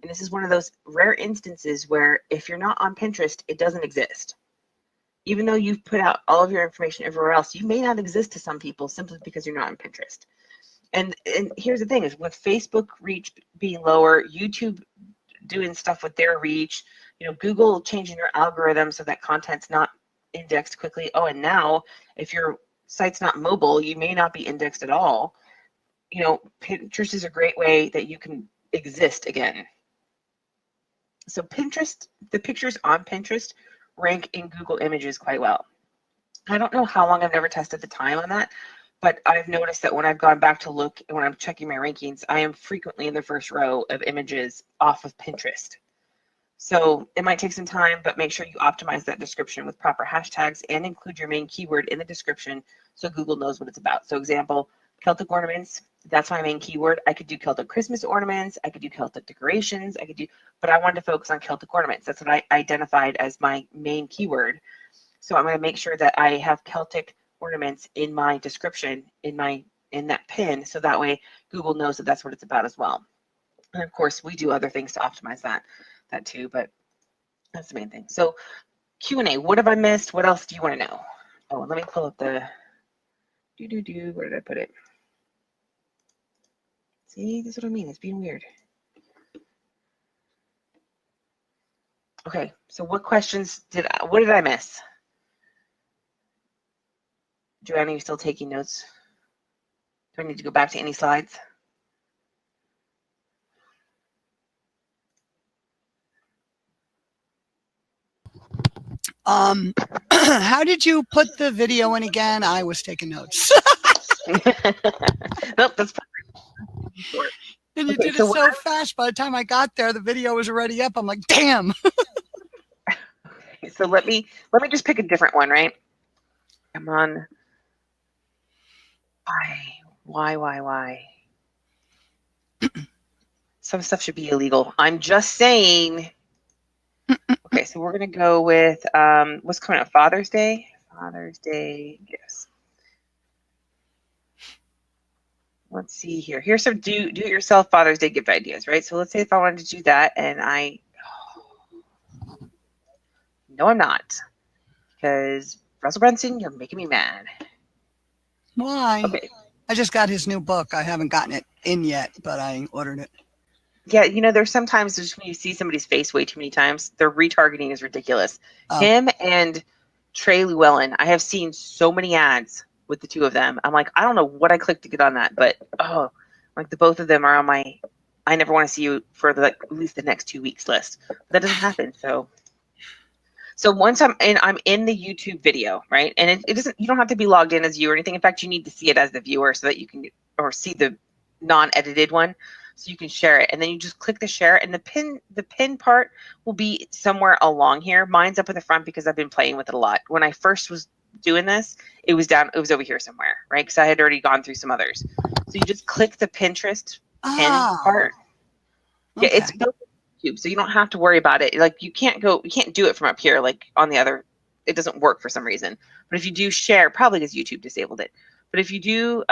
[SPEAKER 1] And this is one of those rare instances where if you're not on Pinterest, it doesn't exist. Even though you've put out all of your information everywhere else, you may not exist to some people simply because you're not on Pinterest. And here's the thing is with Facebook reach being lower, YouTube doing stuff with their reach, Google changing their algorithm so that content's not indexed quickly. Oh, and now if your site's not mobile, you may not be indexed at all. Pinterest is a great way that you can exist again. So Pinterest, the pictures on Pinterest rank in Google Images quite well. I don't know how long, I've never tested the time on that, but I've noticed that when I've gone back to look, when I'm checking my rankings, I am frequently in the first row of images off of Pinterest. So it might take some time, but make sure you optimize that description with proper hashtags and include your main keyword in the description so Google knows what it's about. So example, Celtic ornaments, that's my main keyword. I could do Celtic Christmas ornaments, I could do Celtic decorations, but I wanted to focus on Celtic ornaments. That's what I identified as my main keyword. So I'm going to make sure that I have Celtic ornaments in my description, in that pin, so that way Google knows that that's what it's about as well. And of course, we do other things to optimize that too, but that's the main thing. So Q&A, what have I missed? What else do you want to know? Oh, let me pull up the where did I put it? See, this is what I mean. It's being weird. Okay, so what questions what did I miss? Joanna, you still taking notes? Do I need to go back to any slides?
[SPEAKER 2] How did you put the video in again? I was taking notes.
[SPEAKER 1] Nope, that's
[SPEAKER 2] And you
[SPEAKER 1] Okay,
[SPEAKER 2] did it
[SPEAKER 1] so
[SPEAKER 2] so fast. By the time I got there, the video was already up. I'm like, damn.
[SPEAKER 1] so let me just pick a different one, right? I'm on why? Some stuff should be illegal. I'm just saying. Okay, so we're gonna go with what's coming up? Father's Day. Father's Day gifts. Let's see here. Here's some do-it-yourself Father's Day gift ideas, right? So let's say if I wanted to do that, and no, I'm not, because Russell Brunson, you're making me mad.
[SPEAKER 2] Why?
[SPEAKER 1] Okay.
[SPEAKER 2] I just got his new book. I haven't gotten it in yet, but I ordered it.
[SPEAKER 1] Yeah, there's sometimes just when you see somebody's face way too many times, their retargeting is ridiculous.
[SPEAKER 2] Oh.
[SPEAKER 1] Him and Trey Llewellyn, I have seen so many ads with the two of them. I'm like, I don't know what I clicked to get on that, but like the both of them are on my I never want to see you for at least the next 2 weeks list. But that doesn't happen. So once I'm in the YouTube video, right? And it doesn't, you don't have to be logged in as you or anything. In fact, you need to see it as the viewer so that you can, or see the non-edited one so you can share it. And then you just click the share, and the pin part will be somewhere along here. Mine's up in the front because I've been playing with it a lot. When I first was doing this, it was over here somewhere, right? Because I had already gone through some others. So you just click the Pinterest pin part.
[SPEAKER 2] Okay.
[SPEAKER 1] Yeah, it's built YouTube, so you don't have to worry about it. Like you can't do it from up here, like on the other. It doesn't work for some reason. But if you do share, probably because YouTube disabled it. But if you do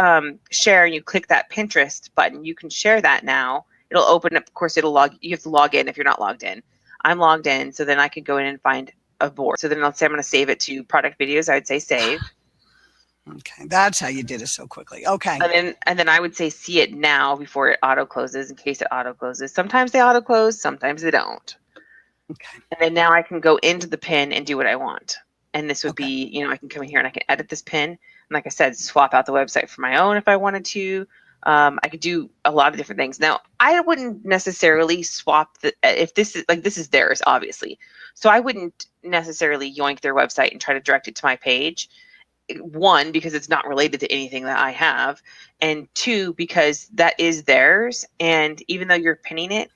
[SPEAKER 1] share and you click that Pinterest button, you can share that now. It'll open up. Of course, you have to log in if you're not logged in. I'm logged in, so then I can go in and find a board. So then let's say I'm going to save it to product videos. I would say save.
[SPEAKER 2] Okay, that's how you did it so quickly. Okay.
[SPEAKER 1] And then I would say see it now before it auto closes, in case it auto closes. Sometimes they auto close, sometimes they don't.
[SPEAKER 2] Okay.
[SPEAKER 1] And then now I can go into the pin and do what I want. And this would be, I can come in here and I can edit this pin. And like I said, swap out the website for my own if I wanted to. I could do a lot of different things. Now, I wouldn't necessarily swap if this is theirs, obviously. So I wouldn't necessarily yoink their website and try to direct it to my page. One, because it's not related to anything that I have, and two, because that is theirs. And even though you're pinning it,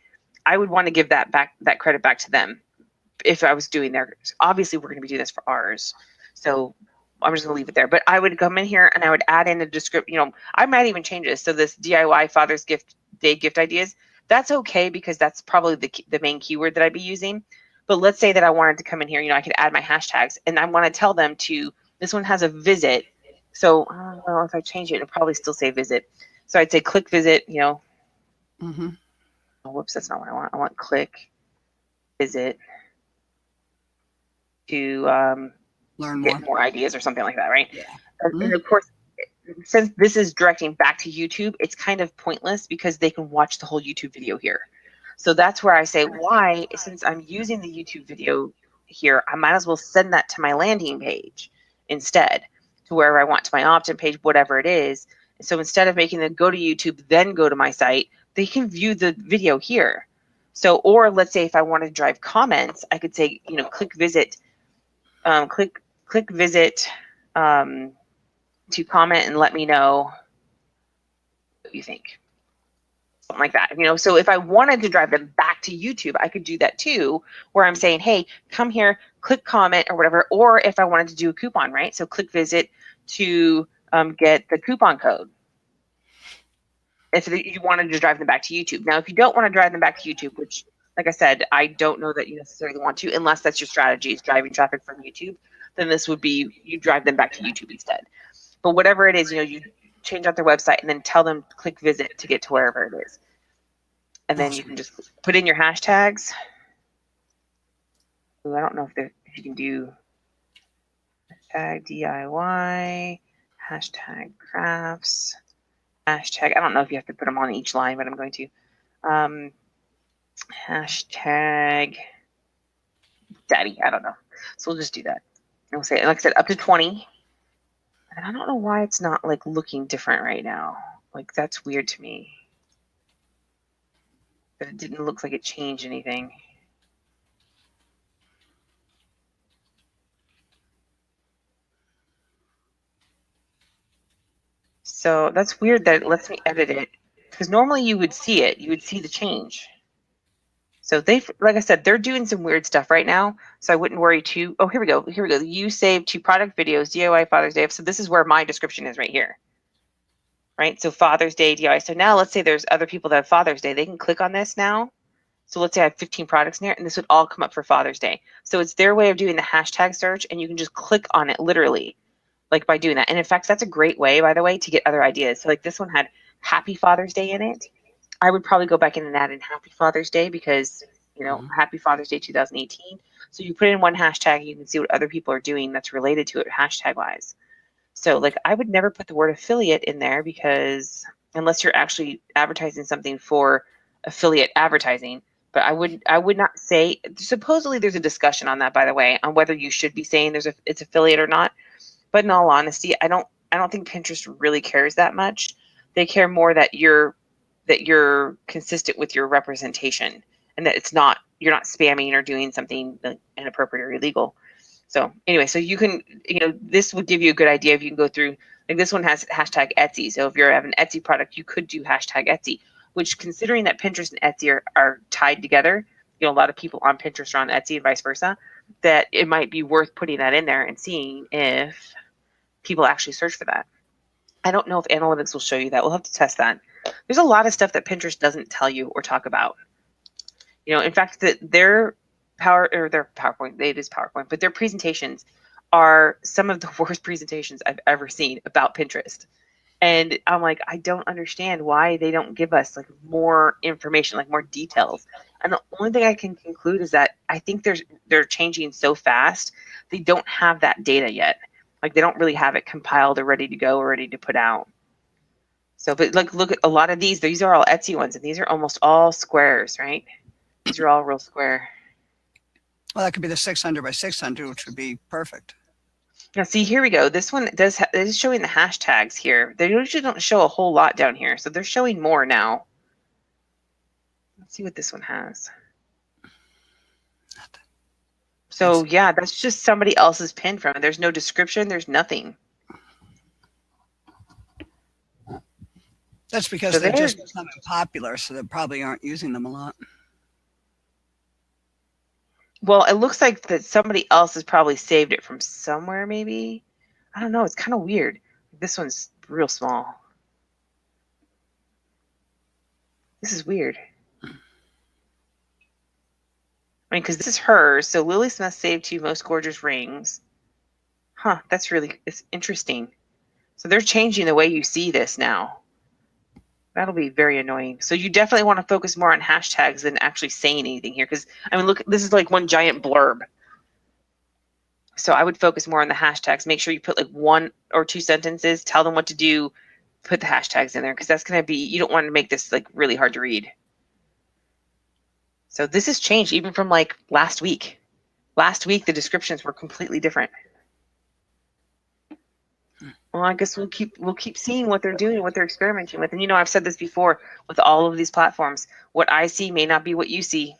[SPEAKER 1] I would want to give that credit back to them if I was doing theirs. Obviously, we're going to be doing this for ours, so I'm just going to leave it there. But I would come in here and I would add in a description. I might even change this. So this DIY Father's Day gift ideas, that's okay because that's probably the main keyword that I'd be using. But let's say that I wanted to come in here, I could add my hashtags, and I want to tell them to. This one has a visit, so I don't know if I change it, it'll probably still say visit. So I'd say click visit.
[SPEAKER 2] Mm-hmm.
[SPEAKER 1] Oh, whoops, that's not what I want. I want click visit to
[SPEAKER 2] Learn
[SPEAKER 1] get more ideas or something like that, right?
[SPEAKER 2] Yeah.
[SPEAKER 1] And of course, since this is directing back to YouTube, it's kind of pointless because they can watch the whole YouTube video here. So that's where I say, why, since I'm using the YouTube video here, I might as well send that to my landing page instead, to wherever I want, to my opt-in page, whatever it is. So instead of making them go to YouTube, then go to my site, they can view the video here. So, or let's say if I wanted to drive comments, I could say, click visit, click visit to comment and let me know what you think. Something like that. So if I wanted to drive them back to YouTube, I could do that too, where I'm saying, hey, come here, click comment or whatever. Or if I wanted to do a coupon, right? So click visit to get the coupon code. If you wanted to drive them back to YouTube. Now, if you don't want to drive them back to YouTube, which, like I said, I don't know that you necessarily want to, unless that's your strategy, is driving traffic from YouTube, then this would be you drive them back to YouTube instead. But whatever it is, you change out their website and then tell them click visit to get to wherever it is. And then you can just put in your hashtags. Ooh, I don't know if you can do hashtag DIY, hashtag crafts, hashtag. I don't know if you have to put them on each line, but I'm going to. Hashtag Daddy. I don't know. So we'll just do that. And we'll say, like I said, up to 20. And I don't know why it's not like looking different right now. Like that's weird to me. But it didn't look like it changed anything. So that's weird that it lets me edit it. Because normally you would see it. You would see the change. So like I said, they're doing some weird stuff right now. So I wouldn't worry too. Oh, here we go. Here we go. You saved 2 product videos, DIY Father's Day. So this is where my description is right here. Right. So Father's Day, DIY. So now let's say there's other people that have Father's Day. They can click on this now. So let's say I have 15 products in there, and this would all come up for Father's Day. So it's their way of doing the hashtag search, and you can just click on it literally, like by doing that. And in fact, that's a great way, by the way, to get other ideas. So like this one had Happy Father's Day in it. I would probably go back in and add in Happy Father's Day because, you know, Happy Father's Day 2018. So you put in one hashtag, you can see what other people are doing that's related to it hashtag wise. So like I would never put the word affiliate in there because unless you're actually advertising something for affiliate advertising, but I would not say, supposedly there's a discussion on that, by the way, on whether you should be saying it's affiliate or not. But in all honesty, I don't think Pinterest really cares that much. They care more that you're consistent with your representation and that you're not spamming or doing something inappropriate or illegal. So anyway, so you can, this would give you a good idea if you can go through, like this one has hashtag Etsy. So if you have an Etsy product, you could do hashtag Etsy, which considering that Pinterest and Etsy are tied together, a lot of people on Pinterest are on Etsy and vice versa, that it might be worth putting that in there and seeing if people actually search for that. I don't know if analytics will show you that. We'll have to test that. There's a lot of stuff that Pinterest doesn't tell you or talk about. In fact, their PowerPoint, it is PowerPoint, but their presentations are some of the worst presentations I've ever seen about Pinterest. And I'm like, I don't understand why they don't give us like more information, like more details. And the only thing I can conclude is that I think they're changing so fast, they don't have that data yet. Like they don't really have it compiled or ready to go or ready to put out. So, but like, look at a lot of these are all Etsy ones, and these are almost all squares, right? These are all real square.
[SPEAKER 2] Well, that could be the 600 by 600, which would be perfect.
[SPEAKER 1] Now, see, here we go. This one is showing the hashtags here. They usually don't show a whole lot down here, so they're showing more now. Let's see what this one has. So, yeah, that's just somebody else's pin from it. There's no description. There's nothing.
[SPEAKER 2] That's because they're just becoming popular, so they probably aren't using them a lot.
[SPEAKER 1] Well, it looks like that somebody else has probably saved it from somewhere, maybe. I don't know. It's kind of weird. This one's real small. This is weird. I mean, because this is hers. So Lily Smith saved 2 most gorgeous rings. Huh, it's interesting. So they're changing the way you see this now. That'll be very annoying. So you definitely want to focus more on hashtags than actually saying anything here. Because, I mean, look, this is like one giant blurb. So I would focus more on the hashtags. Make sure you put like 1 or 2 sentences. Tell them what to do. Put the hashtags in there. Because that's going to be, you don't want to make this like really hard to read. So this has changed even from like last week. Last week, the descriptions were completely different. Well, I guess we'll keep seeing what they're doing, what they're experimenting with. And I've said this before with all of these platforms. What I see may not be what you see.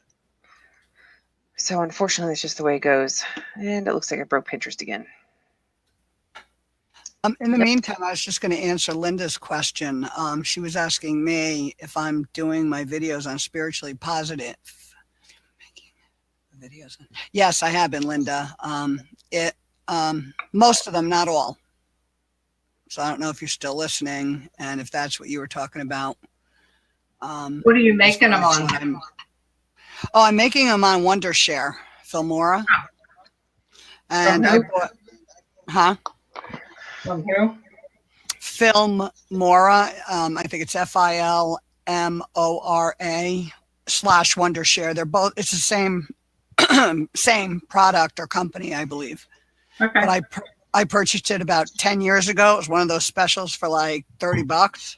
[SPEAKER 1] So unfortunately, it's just the way it goes. And it looks like I broke Pinterest again.
[SPEAKER 2] In the meantime, I was just going to answer Linda's question. She was asking me if I'm doing my videos on spiritually positive. Yes, I have been, Linda. Most of them, not all. So I don't know if you're still listening and if that's what you were talking about.
[SPEAKER 5] What are you making them on?
[SPEAKER 2] I'm making them on Wondershare, Filmora. And I bought,
[SPEAKER 5] From who?
[SPEAKER 2] Filmora. I think it's FILMORA /Wondershare. They're both, it's the same product or company, I believe.
[SPEAKER 5] Okay.
[SPEAKER 2] But I purchased it about 10 years ago. It was one of those specials for like $30.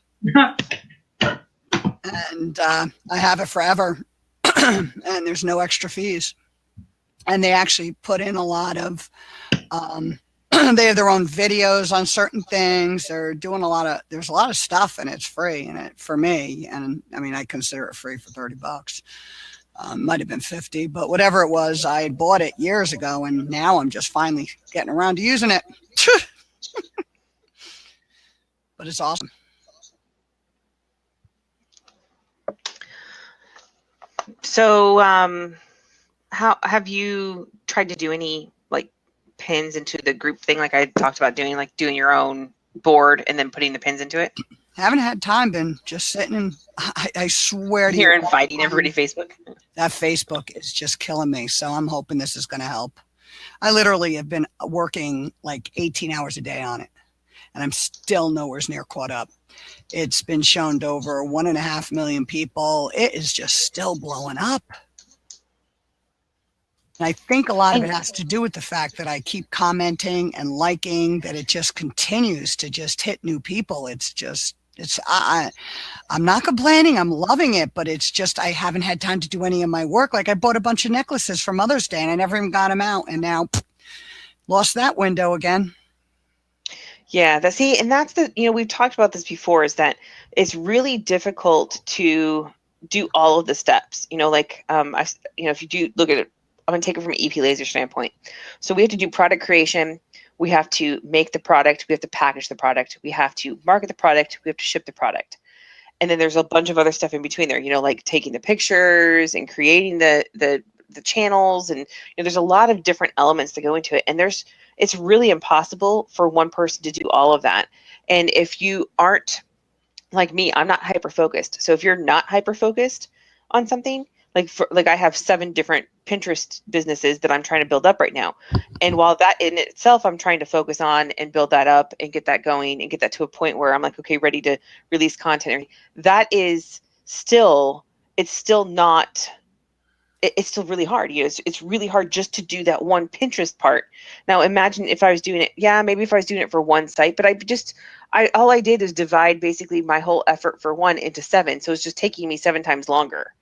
[SPEAKER 2] And I have it forever. And there's no extra fees. And they actually put in a lot of, they have their own videos on certain things. They're doing there's a lot of stuff, and it's free. And it, for me, and I mean, I consider it free for $30. Might have been 50, but whatever it was, I had bought it years ago, and now I'm just finally getting around to using it. But it's awesome.
[SPEAKER 1] So, how have you tried to do any like pins into the group thing? Like I talked about doing, like doing your own board and then putting the pins into it.
[SPEAKER 2] Haven't had time, been just sitting and I swear to you,
[SPEAKER 1] You're inviting everybody to Facebook.
[SPEAKER 2] that Facebook is just killing me. So I'm hoping this is going to help. I literally have been working like 18 hours a day on it, and I'm still nowhere near caught up. It's been shown to over 1.5 million people. It is just still blowing up. And I think a lot of it has to do with the fact that I keep commenting and liking, that it just continues to just hit new people. I'm not complaining. I'm loving it, but it's just, I haven't had time to do any of my work. Like I bought a bunch of necklaces for Mother's Day and I never even got them out. And now lost that window again.
[SPEAKER 1] Yeah, and that's we've talked about this before, is that it's really difficult to do all of the steps, if you do look at it, I'm going to take it from an EP Laser standpoint. So we have to do product creation. We have to make the product. We have to package the product. We have to market the product. We have to ship the product. And then there's a bunch of other stuff in between there, like taking the pictures and creating the channels. And there's a lot of different elements that go into it. And it's really impossible for one person to do all of that. And if you aren't like me, I'm not hyper-focused. So if you're not hyper-focused on something, like I have 7 different Pinterest businesses that I'm trying to build up right now. And while that in itself, I'm trying to focus on and build that up and get that going and get that to a point where I'm like, okay, ready to release content. That is still, it's still really hard. It's really hard just to do that one Pinterest part. Now imagine if I was doing it, maybe if I was doing it for one site, but all I did is divide basically my whole effort for one into 7. So it's just taking me 7 times longer.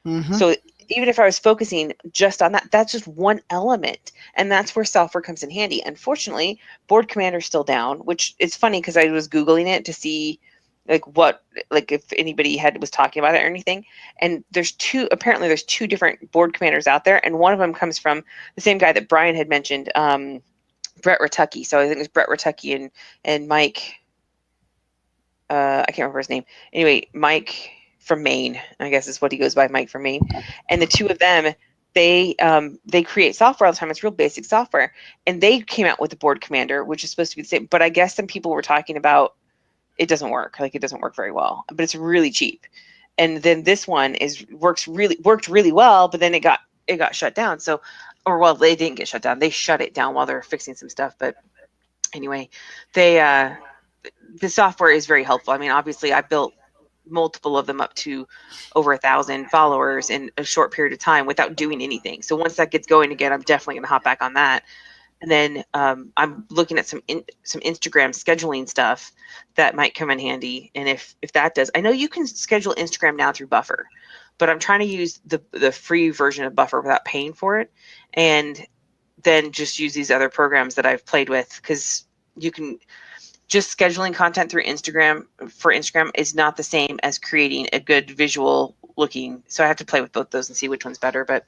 [SPEAKER 1] Mm-hmm. So even if I was focusing just on that, that's just one element. And that's where software comes in handy. Unfortunately, Board Commander is still down, which is funny because I was Googling it to see if anybody was talking about it or anything. And there's 2 different Board Commanders out there. And one of them comes from the same guy that Brian had mentioned, Brett Ratucki. So I think it was Brett Ratucki and Mike, I can't remember his name. Anyway, Mike from Maine, I guess is what he goes by, Mike from Maine. And the 2 of them, they create software all the time. It's real basic software. And they came out with the Board Commander, which is supposed to be the same. But I guess some people were talking about it doesn't work. It doesn't work very well, but it's really cheap. And then this one worked really well, but then it got shut down. So, they didn't get shut down. They shut it down while they were fixing some stuff. But anyway, the software is very helpful. I mean, obviously I built multiple of them up to over 1,000 followers in a short period of time without doing anything. So once that gets going again, I'm definitely going to hop back on that. And then I'm looking at some Instagram scheduling stuff that might come in handy. And if that does, I know you can schedule Instagram now through Buffer, but I'm trying to use the free version of Buffer without paying for it, and then just use these other programs that I've played with, because you can just scheduling content through Instagram is not the same as creating a good visual looking. So I have to play with both those and see which one's better. But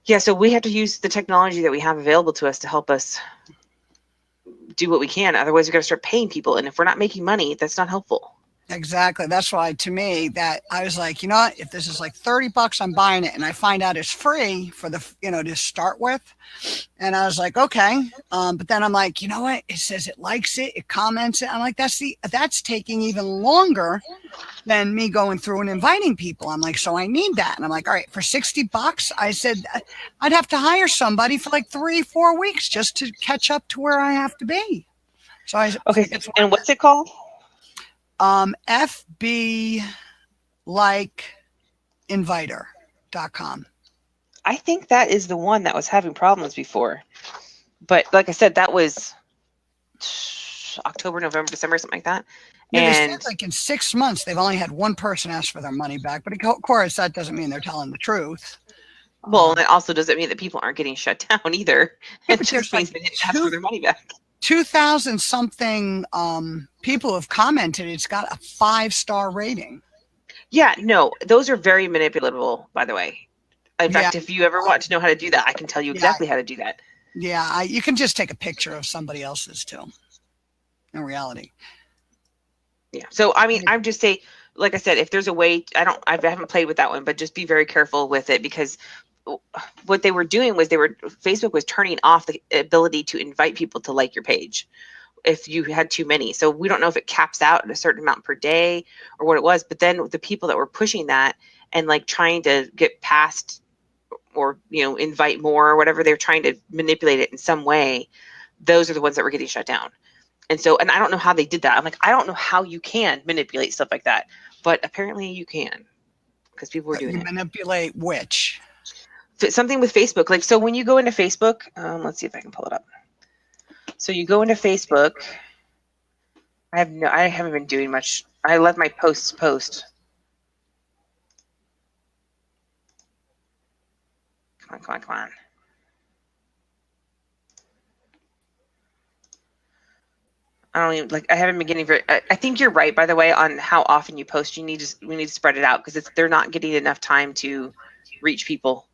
[SPEAKER 1] yeah, so we have to use the technology that we have available to us to help us do what we can. Otherwise, we've got to start paying people. And if we're not making money, that's not helpful.
[SPEAKER 2] Exactly. That's why, to me, that I was like, what? If this is like $30, I'm buying it, and I find out it's free for to start with. And I was like, okay. But then I'm like, what? It says it likes it, it comments it. I'm like, that's taking even longer than me going through and inviting people. I'm like, so I need that. And I'm like, all right, for $60, I said I'd have to hire somebody for like 3-4 weeks just to catch up to where I have to be. So
[SPEAKER 1] and what's it called?
[SPEAKER 2] FBLikeInviter.com.
[SPEAKER 1] I think that is the one that was having problems before. But like I said, that was October, November, December, something like that.
[SPEAKER 2] Yeah, and they said like in 6 months, they've only had one person ask for their money back. But of course, that doesn't mean they're telling the truth.
[SPEAKER 1] Well, and it also doesn't mean that people aren't getting shut down either.
[SPEAKER 2] Yeah,
[SPEAKER 1] It
[SPEAKER 2] but
[SPEAKER 1] just
[SPEAKER 2] there's
[SPEAKER 1] means
[SPEAKER 2] like
[SPEAKER 1] they didn't ask for their money back.
[SPEAKER 2] 2,000 something people have commented. It's got a 5-star rating.
[SPEAKER 1] Yeah, no, those are very manipulable, by the way. In
[SPEAKER 2] Yeah.
[SPEAKER 1] fact, if you ever want to know how to do that, I can tell you exactly how to do that.
[SPEAKER 2] Yeah, you can just take a picture of somebody else's too. In reality.
[SPEAKER 1] Yeah. So I mean, I'm just saying, like I said, if there's a way, I haven't played with that one, but just be very careful with it, because what they were doing was Facebook was turning off the ability to invite people to like your page if you had too many. So we don't know if it caps out at a certain amount per day or what it was, but then the people that were pushing that and like trying to get past or, invite more or whatever, they're trying to manipulate it in some way. Those are the ones that were getting shut down. And I don't know how they did that. I'm like, I don't know how you can manipulate stuff like that, but apparently you can, because people were doing it.
[SPEAKER 2] Manipulate which?
[SPEAKER 1] Something with Facebook. Like, so when you go into Facebook, let's see if I can pull it up. So you go into Facebook. I haven't been doing much. I let my posts post. Come on. I haven't been getting I think you're right, by the way, on how often you post. We need to spread it out, because they're not getting enough time to reach people.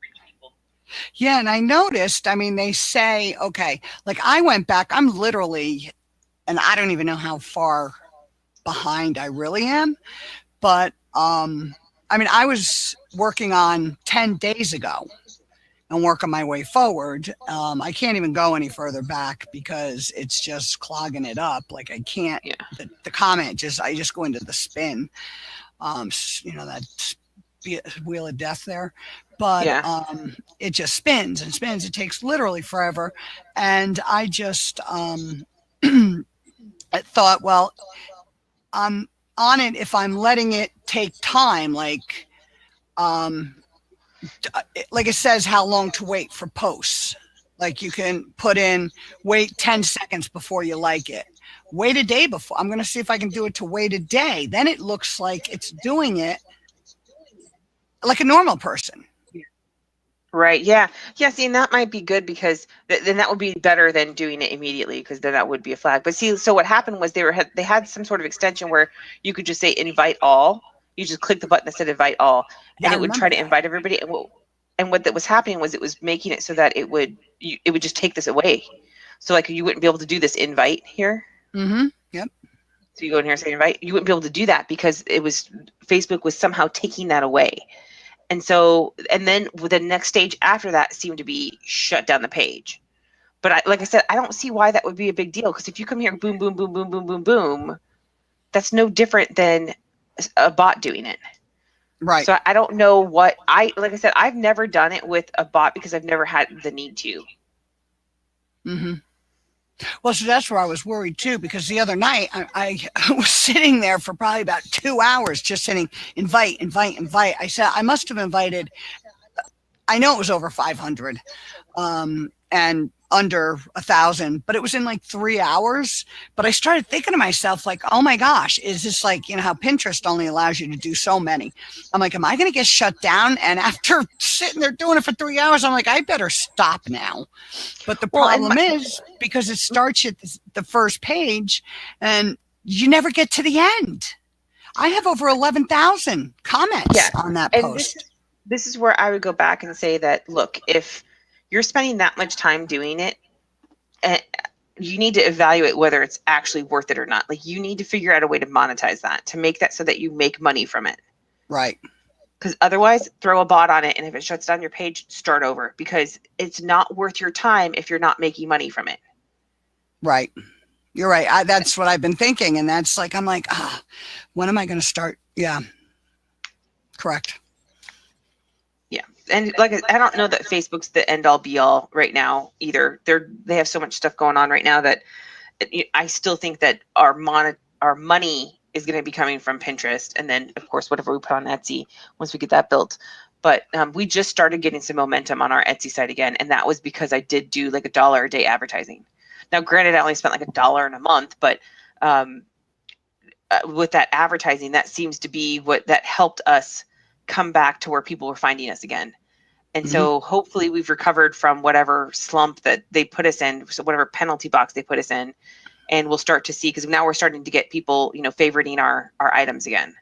[SPEAKER 2] Yeah, and I noticed, they say, okay, like I went back, I'm literally, and I don't even know how far behind I really am, but I was working on 10 days ago and working my way forward. I can't even go any further back because it's just clogging it up. Like I can't, the comment I just go into the spin, that wheel of death there. But it just spins and spins. It takes literally forever. And I just I thought, well, I'm on it if I'm letting it take time, like it says how long to wait for posts. Like you can put in wait 10 seconds before you like it. Wait a day before. I'm going to see if I can do it to wait a day. Then it looks like it's doing it like a normal person.
[SPEAKER 1] Right. Yeah. Yeah. See, and that might be good, because then that would be better than doing it immediately, because then that would be a flag. But see, so what happened was they had some sort of extension where you could just say invite all. You just click the button that said invite all, and it would try to invite everybody. And what that was happening was it was making it so that it would just take this away. So like you wouldn't be able to do this invite here.
[SPEAKER 2] Mm-hmm. Yep.
[SPEAKER 1] So you go in here and say invite. You wouldn't be able to do that because Facebook was somehow taking that away. And then the next stage after that seemed to be shut down the page. But like I said, I don't see why that would be a big deal, because if you come here, boom, boom, boom, boom, boom, boom, boom, that's no different than a bot doing it.
[SPEAKER 2] Right.
[SPEAKER 1] So I don't know like I said, I've never done it with a bot because I've never had the need to.
[SPEAKER 2] Mm-hmm. Well, so that's where I was worried too, because the other night I was sitting there for probably about 2 hours just saying invite. I said I must have invited, I know it was over 500 and under 1,000, but it was in like 3 hours. But I started thinking to myself, like, oh my gosh, is this like, how Pinterest only allows you to do so many? I'm like, am I going to get shut down? And after sitting there doing it for 3 hours, I'm like, I better stop now. But the problem is because it starts at the first page and you never get to the end. I have over 11,000 comments on that post.
[SPEAKER 1] This is where I would go back and say that, look, if you're spending that much time doing it, you need to evaluate whether it's actually worth it or not. Like you need to figure out a way to monetize that, to make that so that you make money from it.
[SPEAKER 2] Right.
[SPEAKER 1] Because otherwise, throw a bot on it, and if it shuts down your page, start over, because it's not worth your time if you're not making money from it. Right.
[SPEAKER 2] You're right. That's what I've been thinking, and that's like, I'm like, when am I going to start? Yeah. Correct.
[SPEAKER 1] Yeah. And like, I don't know that Facebook's the end all be all right now either. They have so much stuff going on right now that I still think that our money is going to be coming from Pinterest. And then of course, whatever we put on Etsy once we get that built. But we just started getting some momentum on our Etsy site again. And that was because I did do like $1 a day advertising. Now, granted, I only spent like $1 in a month, but with that advertising, that seems to be what that helped us come back to where people were finding us again. And so hopefully we've recovered from whatever slump that they put us in, so whatever penalty box they put us in, and we'll start to see, because now we're starting to get people, favoriting our items again,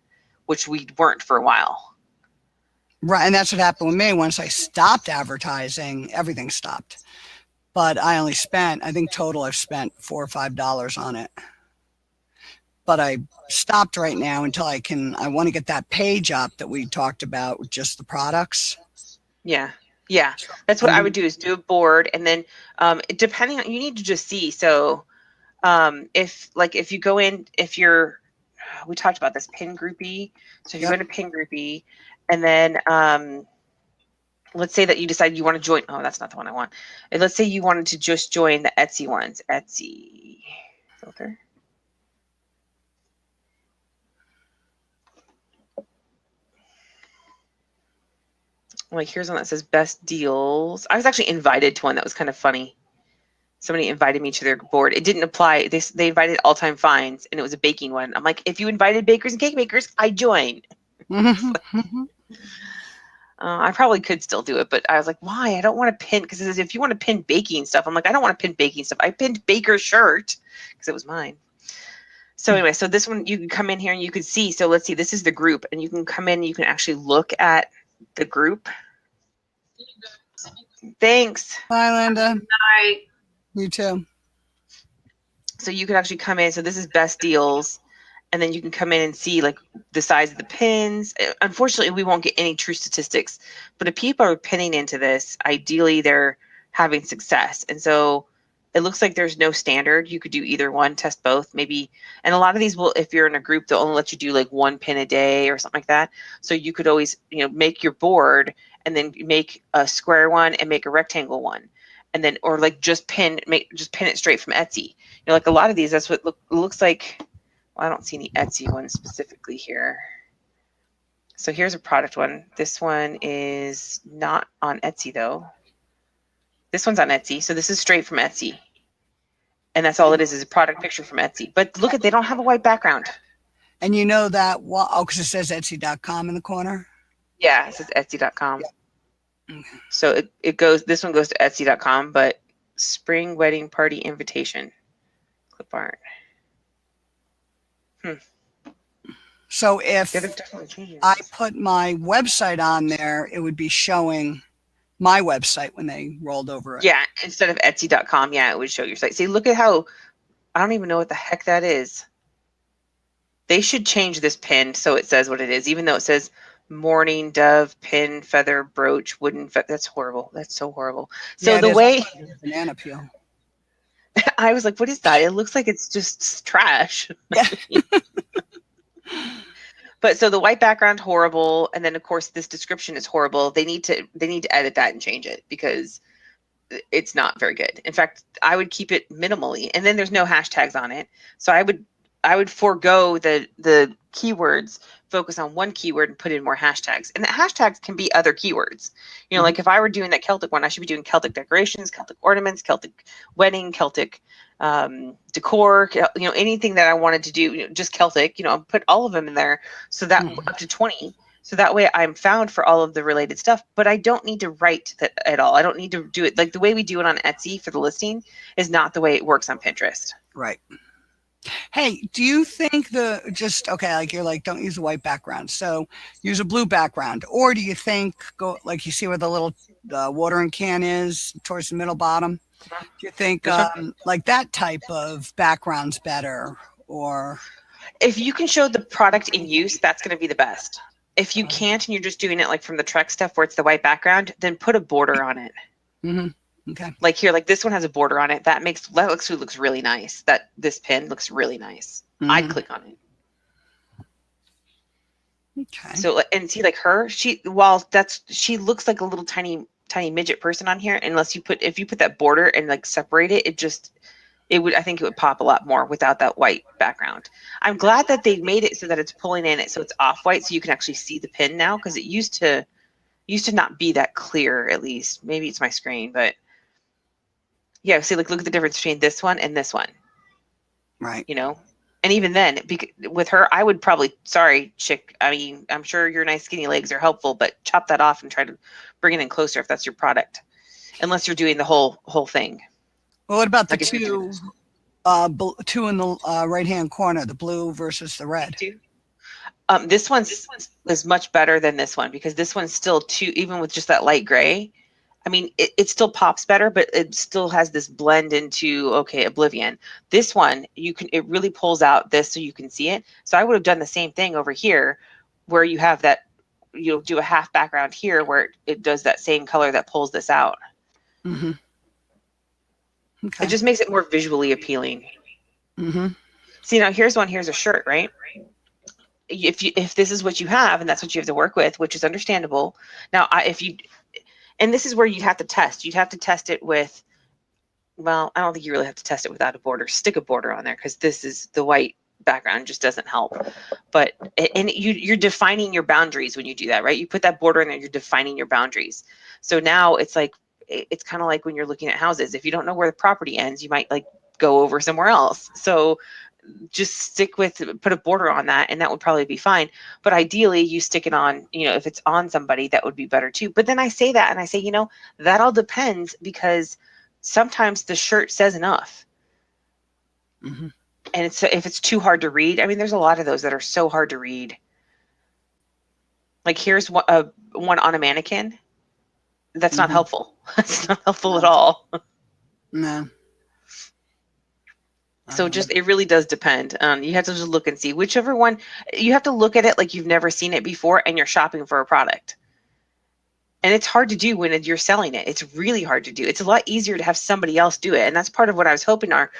[SPEAKER 1] which we weren't for a while.
[SPEAKER 2] Right, and that's what happened with me. Once I stopped advertising, everything stopped. But I only spent, I think total I've spent $4 or $5 on it. But I stopped right now until I want to get that page up that we talked about with just the products.
[SPEAKER 1] Yeah. That's what I would do, is do a board, and then depending on, you need to just see. So if you go in, we talked about this pin groupie. So if you go into pin groupie, and then let's say that you decide you want to join. Oh, that's not the one I want. And let's say you wanted to just join the Etsy ones. Etsy filter. Like, here's one that says best deals. I was actually invited to one that was kind of funny. Somebody invited me to their board. It didn't apply. They invited All Time Finds, and it was a baking one. I'm like, if you invited bakers and cake makers, I join. I probably could still do it, but I was like, why? I don't want to pin, because it says if you want to pin baking stuff. I'm like, I don't want to pin baking stuff. I pinned Baker's shirt because it was mine. So anyway, so this one, you can come in here and you can see. So let's see, this is the group, and you can come in and you can actually look at the group. Thanks.
[SPEAKER 2] Bye, Linda.
[SPEAKER 5] Night.
[SPEAKER 2] You too.
[SPEAKER 1] So you can actually come in. So this is best deals. And then you can come in and see like the size of the pins. Unfortunately, we won't get any true statistics. But if people are pinning into this, ideally they're having success. And so it looks like there's no standard. You could do either one, test both, maybe. And a lot of these will, if you're in a group, they'll only let you do like one pin a day or something like that. So you could always, make your board and then make a square one and make a rectangle one. And then, or like just pin it straight from Etsy. Like a lot of these, that's what looks like. Well, I don't see any Etsy ones specifically here. So here's a product one. This one is not on Etsy though. This one's on Etsy. So this is straight from Etsy. And that's all it is a product picture from Etsy. But look they don't have a white background.
[SPEAKER 2] And you know that, because it says Etsy.com in the corner?
[SPEAKER 1] Yeah, it says Etsy.com.
[SPEAKER 2] Yeah. Okay.
[SPEAKER 1] So this one goes to Etsy.com, but spring wedding party invitation. Clip art.
[SPEAKER 2] So if I put my website on there, it would be showing my website when they rolled over it.
[SPEAKER 1] Yeah, instead of Etsy.com, it would show your site. See, look at how, I don't even know what the heck that is. They should change this pin so it says what it is, even though it says morning dove pin feather brooch wooden that's horrible. That's so horrible. So the way
[SPEAKER 2] banana peel.
[SPEAKER 1] I was like, what is that? It looks like it's just trash.
[SPEAKER 2] Yeah.
[SPEAKER 1] But so the white background, horrible, and then of course this description is horrible. They need to edit that and change it because it's not very good. In fact, I would keep it minimally, and then there's no hashtags on it. So I would forego the keywords, focus on one keyword and put in more hashtags. And the hashtags can be other keywords. Like if I were doing that Celtic one, I should be doing Celtic decorations, Celtic ornaments, Celtic wedding, Celtic decor, anything that I wanted to do, just Celtic, put all of them in there. So that up to 20. So that way I'm found for all of the related stuff, but I don't need to write that at all. I don't need to do it. Like the way we do it on Etsy for the listing is not the way it works on Pinterest.
[SPEAKER 2] Right. Hey, do you think like you're like, don't use a white background, so use a blue background? Or do you think go like you see where the little watering can is towards the middle bottom? Do you think like that type of background's better? Or
[SPEAKER 1] if you can show the product in use, that's going to be the best. If you can't and you're just doing it like from the Trek stuff where it's the white background, then put a border on it.
[SPEAKER 2] Mm-hmm. Okay. Like
[SPEAKER 1] here, like this one has a border on it. That looks really nice. This pin looks really nice.
[SPEAKER 2] Mm-hmm.
[SPEAKER 1] I'd click on it.
[SPEAKER 2] Okay. So
[SPEAKER 1] and see like her, she looks like a little tiny midget person on here. If you put that border and like separate it, I think it would pop a lot more without that white background. I'm glad that they made it so that it's pulling in it so it's off white so you can actually see the pin now, because it used to not be that clear. At least maybe it's my screen, but. Yeah, see, look at the difference between this one and this one.
[SPEAKER 2] Right.
[SPEAKER 1] And even then, with her, I would probably, sorry, chick. I mean, I'm sure your nice skinny legs are helpful, but chop that off and try to bring it in closer if that's your product. Unless you're doing the whole thing.
[SPEAKER 2] Well, what about the
[SPEAKER 1] Like if you're doing
[SPEAKER 2] two in the right-hand corner, the blue versus the red?
[SPEAKER 1] This one's is much better than this one because this one's still too, even with just that light gray. I mean, it still pops better, but it still has this blend into, okay, Oblivion. This one, it really pulls out this so you can see it. So I would have done the same thing over here where you have that, you'll do a half background here where it does that same color that pulls this out.
[SPEAKER 2] Mm-hmm. Okay.
[SPEAKER 1] It just makes it more visually appealing.
[SPEAKER 2] Mm-hmm.
[SPEAKER 1] See, now here's a shirt, right? If this is what you have and that's what you have to work with, which is understandable. Now, and this is where you'd have to test. You'd have to test it with, well, I don't think you really have to test it without a border. Stick a border on there because this is the white background just doesn't help. But, and you're defining your boundaries when you do that, right? You put that border in there, you're defining your boundaries. So now it's like, it's kind of like when you're looking at houses. If you don't know where the property ends, you might like go over somewhere else. So just put a border on that and that would probably be fine. But ideally you stick it on, if it's on somebody, that would be better too. But then I say that and I say, that all depends because sometimes the shirt says enough.
[SPEAKER 2] Mm-hmm.
[SPEAKER 1] And if it's too hard to read, I mean, there's a lot of those that are so hard to read. Like here's one on a mannequin. That's not helpful. That's not helpful at all.
[SPEAKER 2] No.
[SPEAKER 1] So it really does depend. You have to just look and see whichever one. You have to look at it like you've never seen it before and you're shopping for a product. And it's hard to do when you're selling it. It's really hard to do. It's a lot easier to have somebody else do it. And that's part of what I was hoping our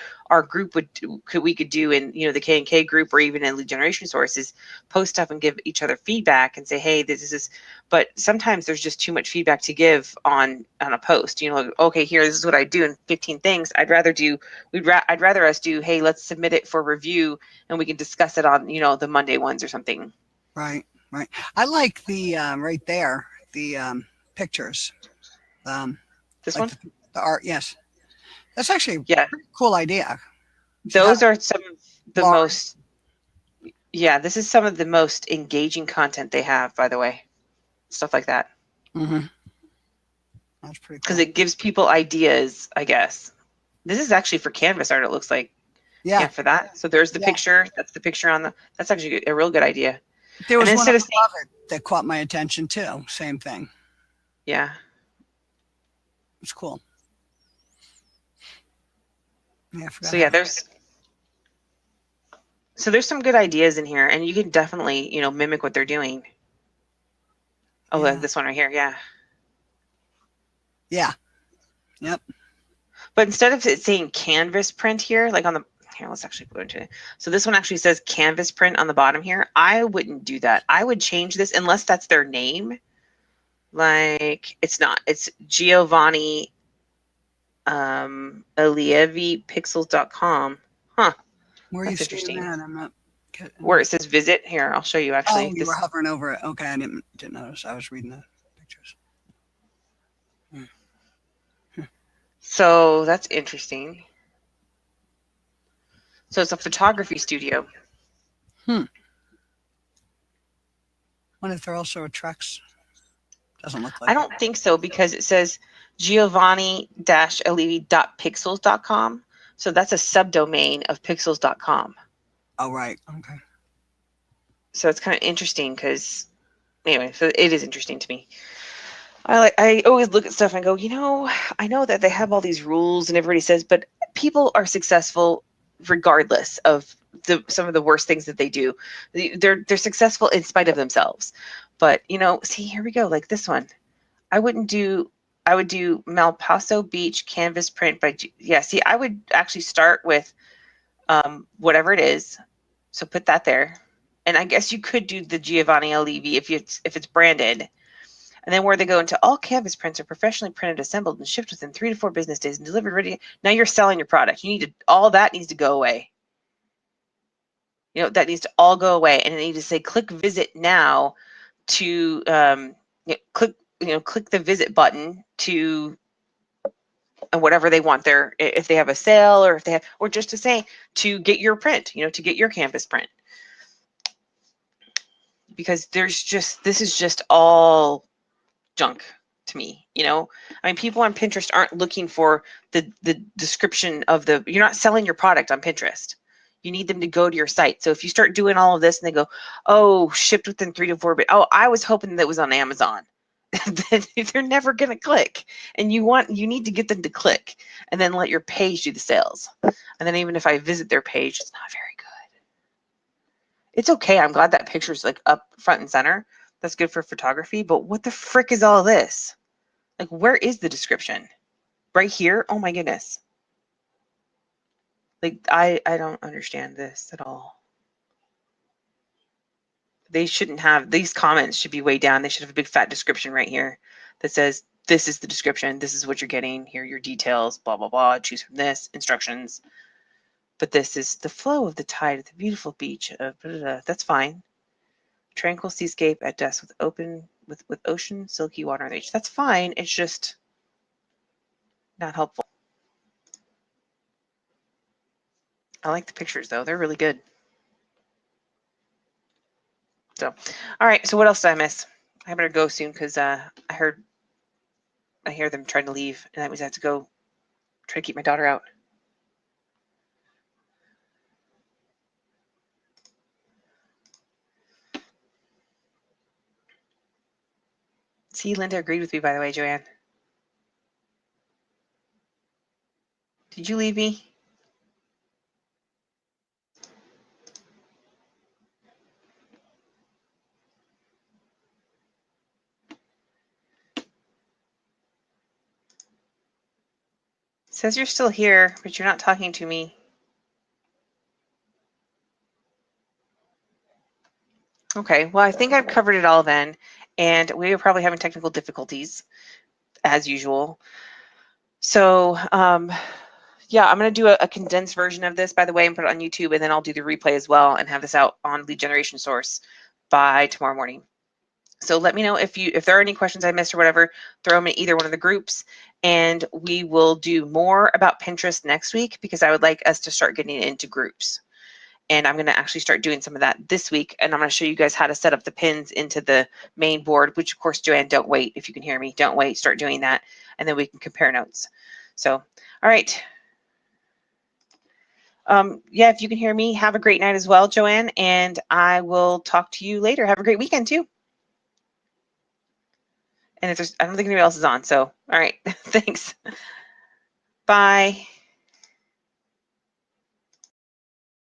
[SPEAKER 1] group we could do in, the K&K group or even in Lead Generation Sources, post up and give each other feedback and say, hey, this is, but sometimes there's just too much feedback to give on a post, like, okay, here, this is what I do in 15 things. I'd rather us do, hey, let's submit it for review and we can discuss it on, the Monday ones or something.
[SPEAKER 2] Right. I like the, right there, the, pictures.
[SPEAKER 1] This
[SPEAKER 2] like
[SPEAKER 1] one?
[SPEAKER 2] the art, yes. That's actually
[SPEAKER 1] a
[SPEAKER 2] pretty cool idea.
[SPEAKER 1] Those are some of the most, this is some of the most engaging content they have, by the way. Stuff like that.
[SPEAKER 2] Mm-hmm. That's pretty cool.
[SPEAKER 1] Because it gives people ideas, I guess. This is actually for canvas art, it looks like. Yeah, for that. So there's the picture. That's the picture that's actually a real good idea.
[SPEAKER 2] There was one above it that caught my attention too. Same thing.
[SPEAKER 1] Yeah.
[SPEAKER 2] It's cool. Yeah,
[SPEAKER 1] there's some good ideas in here and you can definitely, mimic what they're doing. Oh, this one right here. Yeah.
[SPEAKER 2] Yeah. Yep.
[SPEAKER 1] But instead of it saying canvas print here, like here, let's actually go into it. So this one actually says canvas print on the bottom here. I wouldn't do that. I would change this unless that's their name. Like it's not. It's Giovanni Allievi Pixels.com. Huh.
[SPEAKER 2] Where are you
[SPEAKER 1] interesting.
[SPEAKER 2] That? I'm not.
[SPEAKER 1] Where it says visit here, I'll show you actually.
[SPEAKER 2] Oh, you were hovering over it. Okay, I didn't notice. I was reading the pictures.
[SPEAKER 1] So that's interesting. So it's a photography studio.
[SPEAKER 2] Wonder if they're also attracts. Doesn't look like.
[SPEAKER 1] I don't think so because it says Giovanni-Allievi.pixels.com. So that's a subdomain of pixels.com.
[SPEAKER 2] Oh, right. Okay.
[SPEAKER 1] So it's kind of interesting because, anyway, so it is interesting to me. I always look at stuff and go, I know that they have all these rules and everybody says, but people are successful regardless of some of the worst things that they do. They're successful in spite of themselves. But, see, here we go. Like this one. I would do Malpaso Beach canvas print by, see, I would actually start with whatever it is. So put that there. And I guess you could do the Giovanni Allievi if it's branded. And then where they go into all canvas prints are professionally printed, assembled, and shipped within 3 to 4 business days and delivered ready. Now you're selling your product. All that needs to go away. That needs to all go away. And you need to say, click visit now to click the visit button to and whatever they want there, if they have a sale or if they have, or just to say, to get your print, to get your campus print. Because this is just all junk to me, I mean, people on Pinterest aren't looking for the description of you're not selling your product on Pinterest. You need them to go to your site. So if you start doing all of this and they go, oh, shipped within 3 to 4, but oh, I was hoping that was on Amazon. Then they're never going to click. And you need to get them to click and then let your page do the sales. And then even if I visit their page, it's not very good. It's okay. I'm glad that picture's like up front and center. That's good for photography, but what the frick is all this? Like, where is the description? Right here? Oh my goodness. Like, I don't understand this at all. They shouldn't have, these comments should be way down. They should have a big fat description right here that says, this is the description, this is what you're getting, here are your details, blah, blah, blah, choose from this, instructions. But this is the flow of the tide at the beautiful beach of, blah, blah, blah. That's fine. Tranquil seascape at dusk with ocean, silky water on the beach. That's fine. It's just not helpful. I like the pictures though. They're really good. So, all right. So what else did I miss? I better go soon because I hear them trying to leave, and that means I have to go try to keep my daughter out. See, Linda agreed with me, by the way, Joanne. Did you leave me? It says you're still here, but you're not talking to me. Okay, well, I think I've covered it all then, and we are probably having technical difficulties, as usual. So, yeah, I'm going to do a condensed version of this, by the way, and put it on YouTube, and then I'll do the replay as well and have this out on Lead Generation Source by tomorrow morning. So let me know if there are any questions I missed or whatever, throw them in either one of the groups, and we will do more about Pinterest next week because I would like us to start getting into groups. And I'm going to actually start doing some of that this week, and I'm going to show you guys how to set up the pins into the main board, which of course, Joanne, don't wait. If you can hear me, don't wait, start doing that, and then we can compare notes. So, all right. Yeah, if you can hear me, have a great night as well, Joanne, and I will talk to you later. Have a great weekend too. And if I don't think anybody else is on, so all right, thanks. Bye.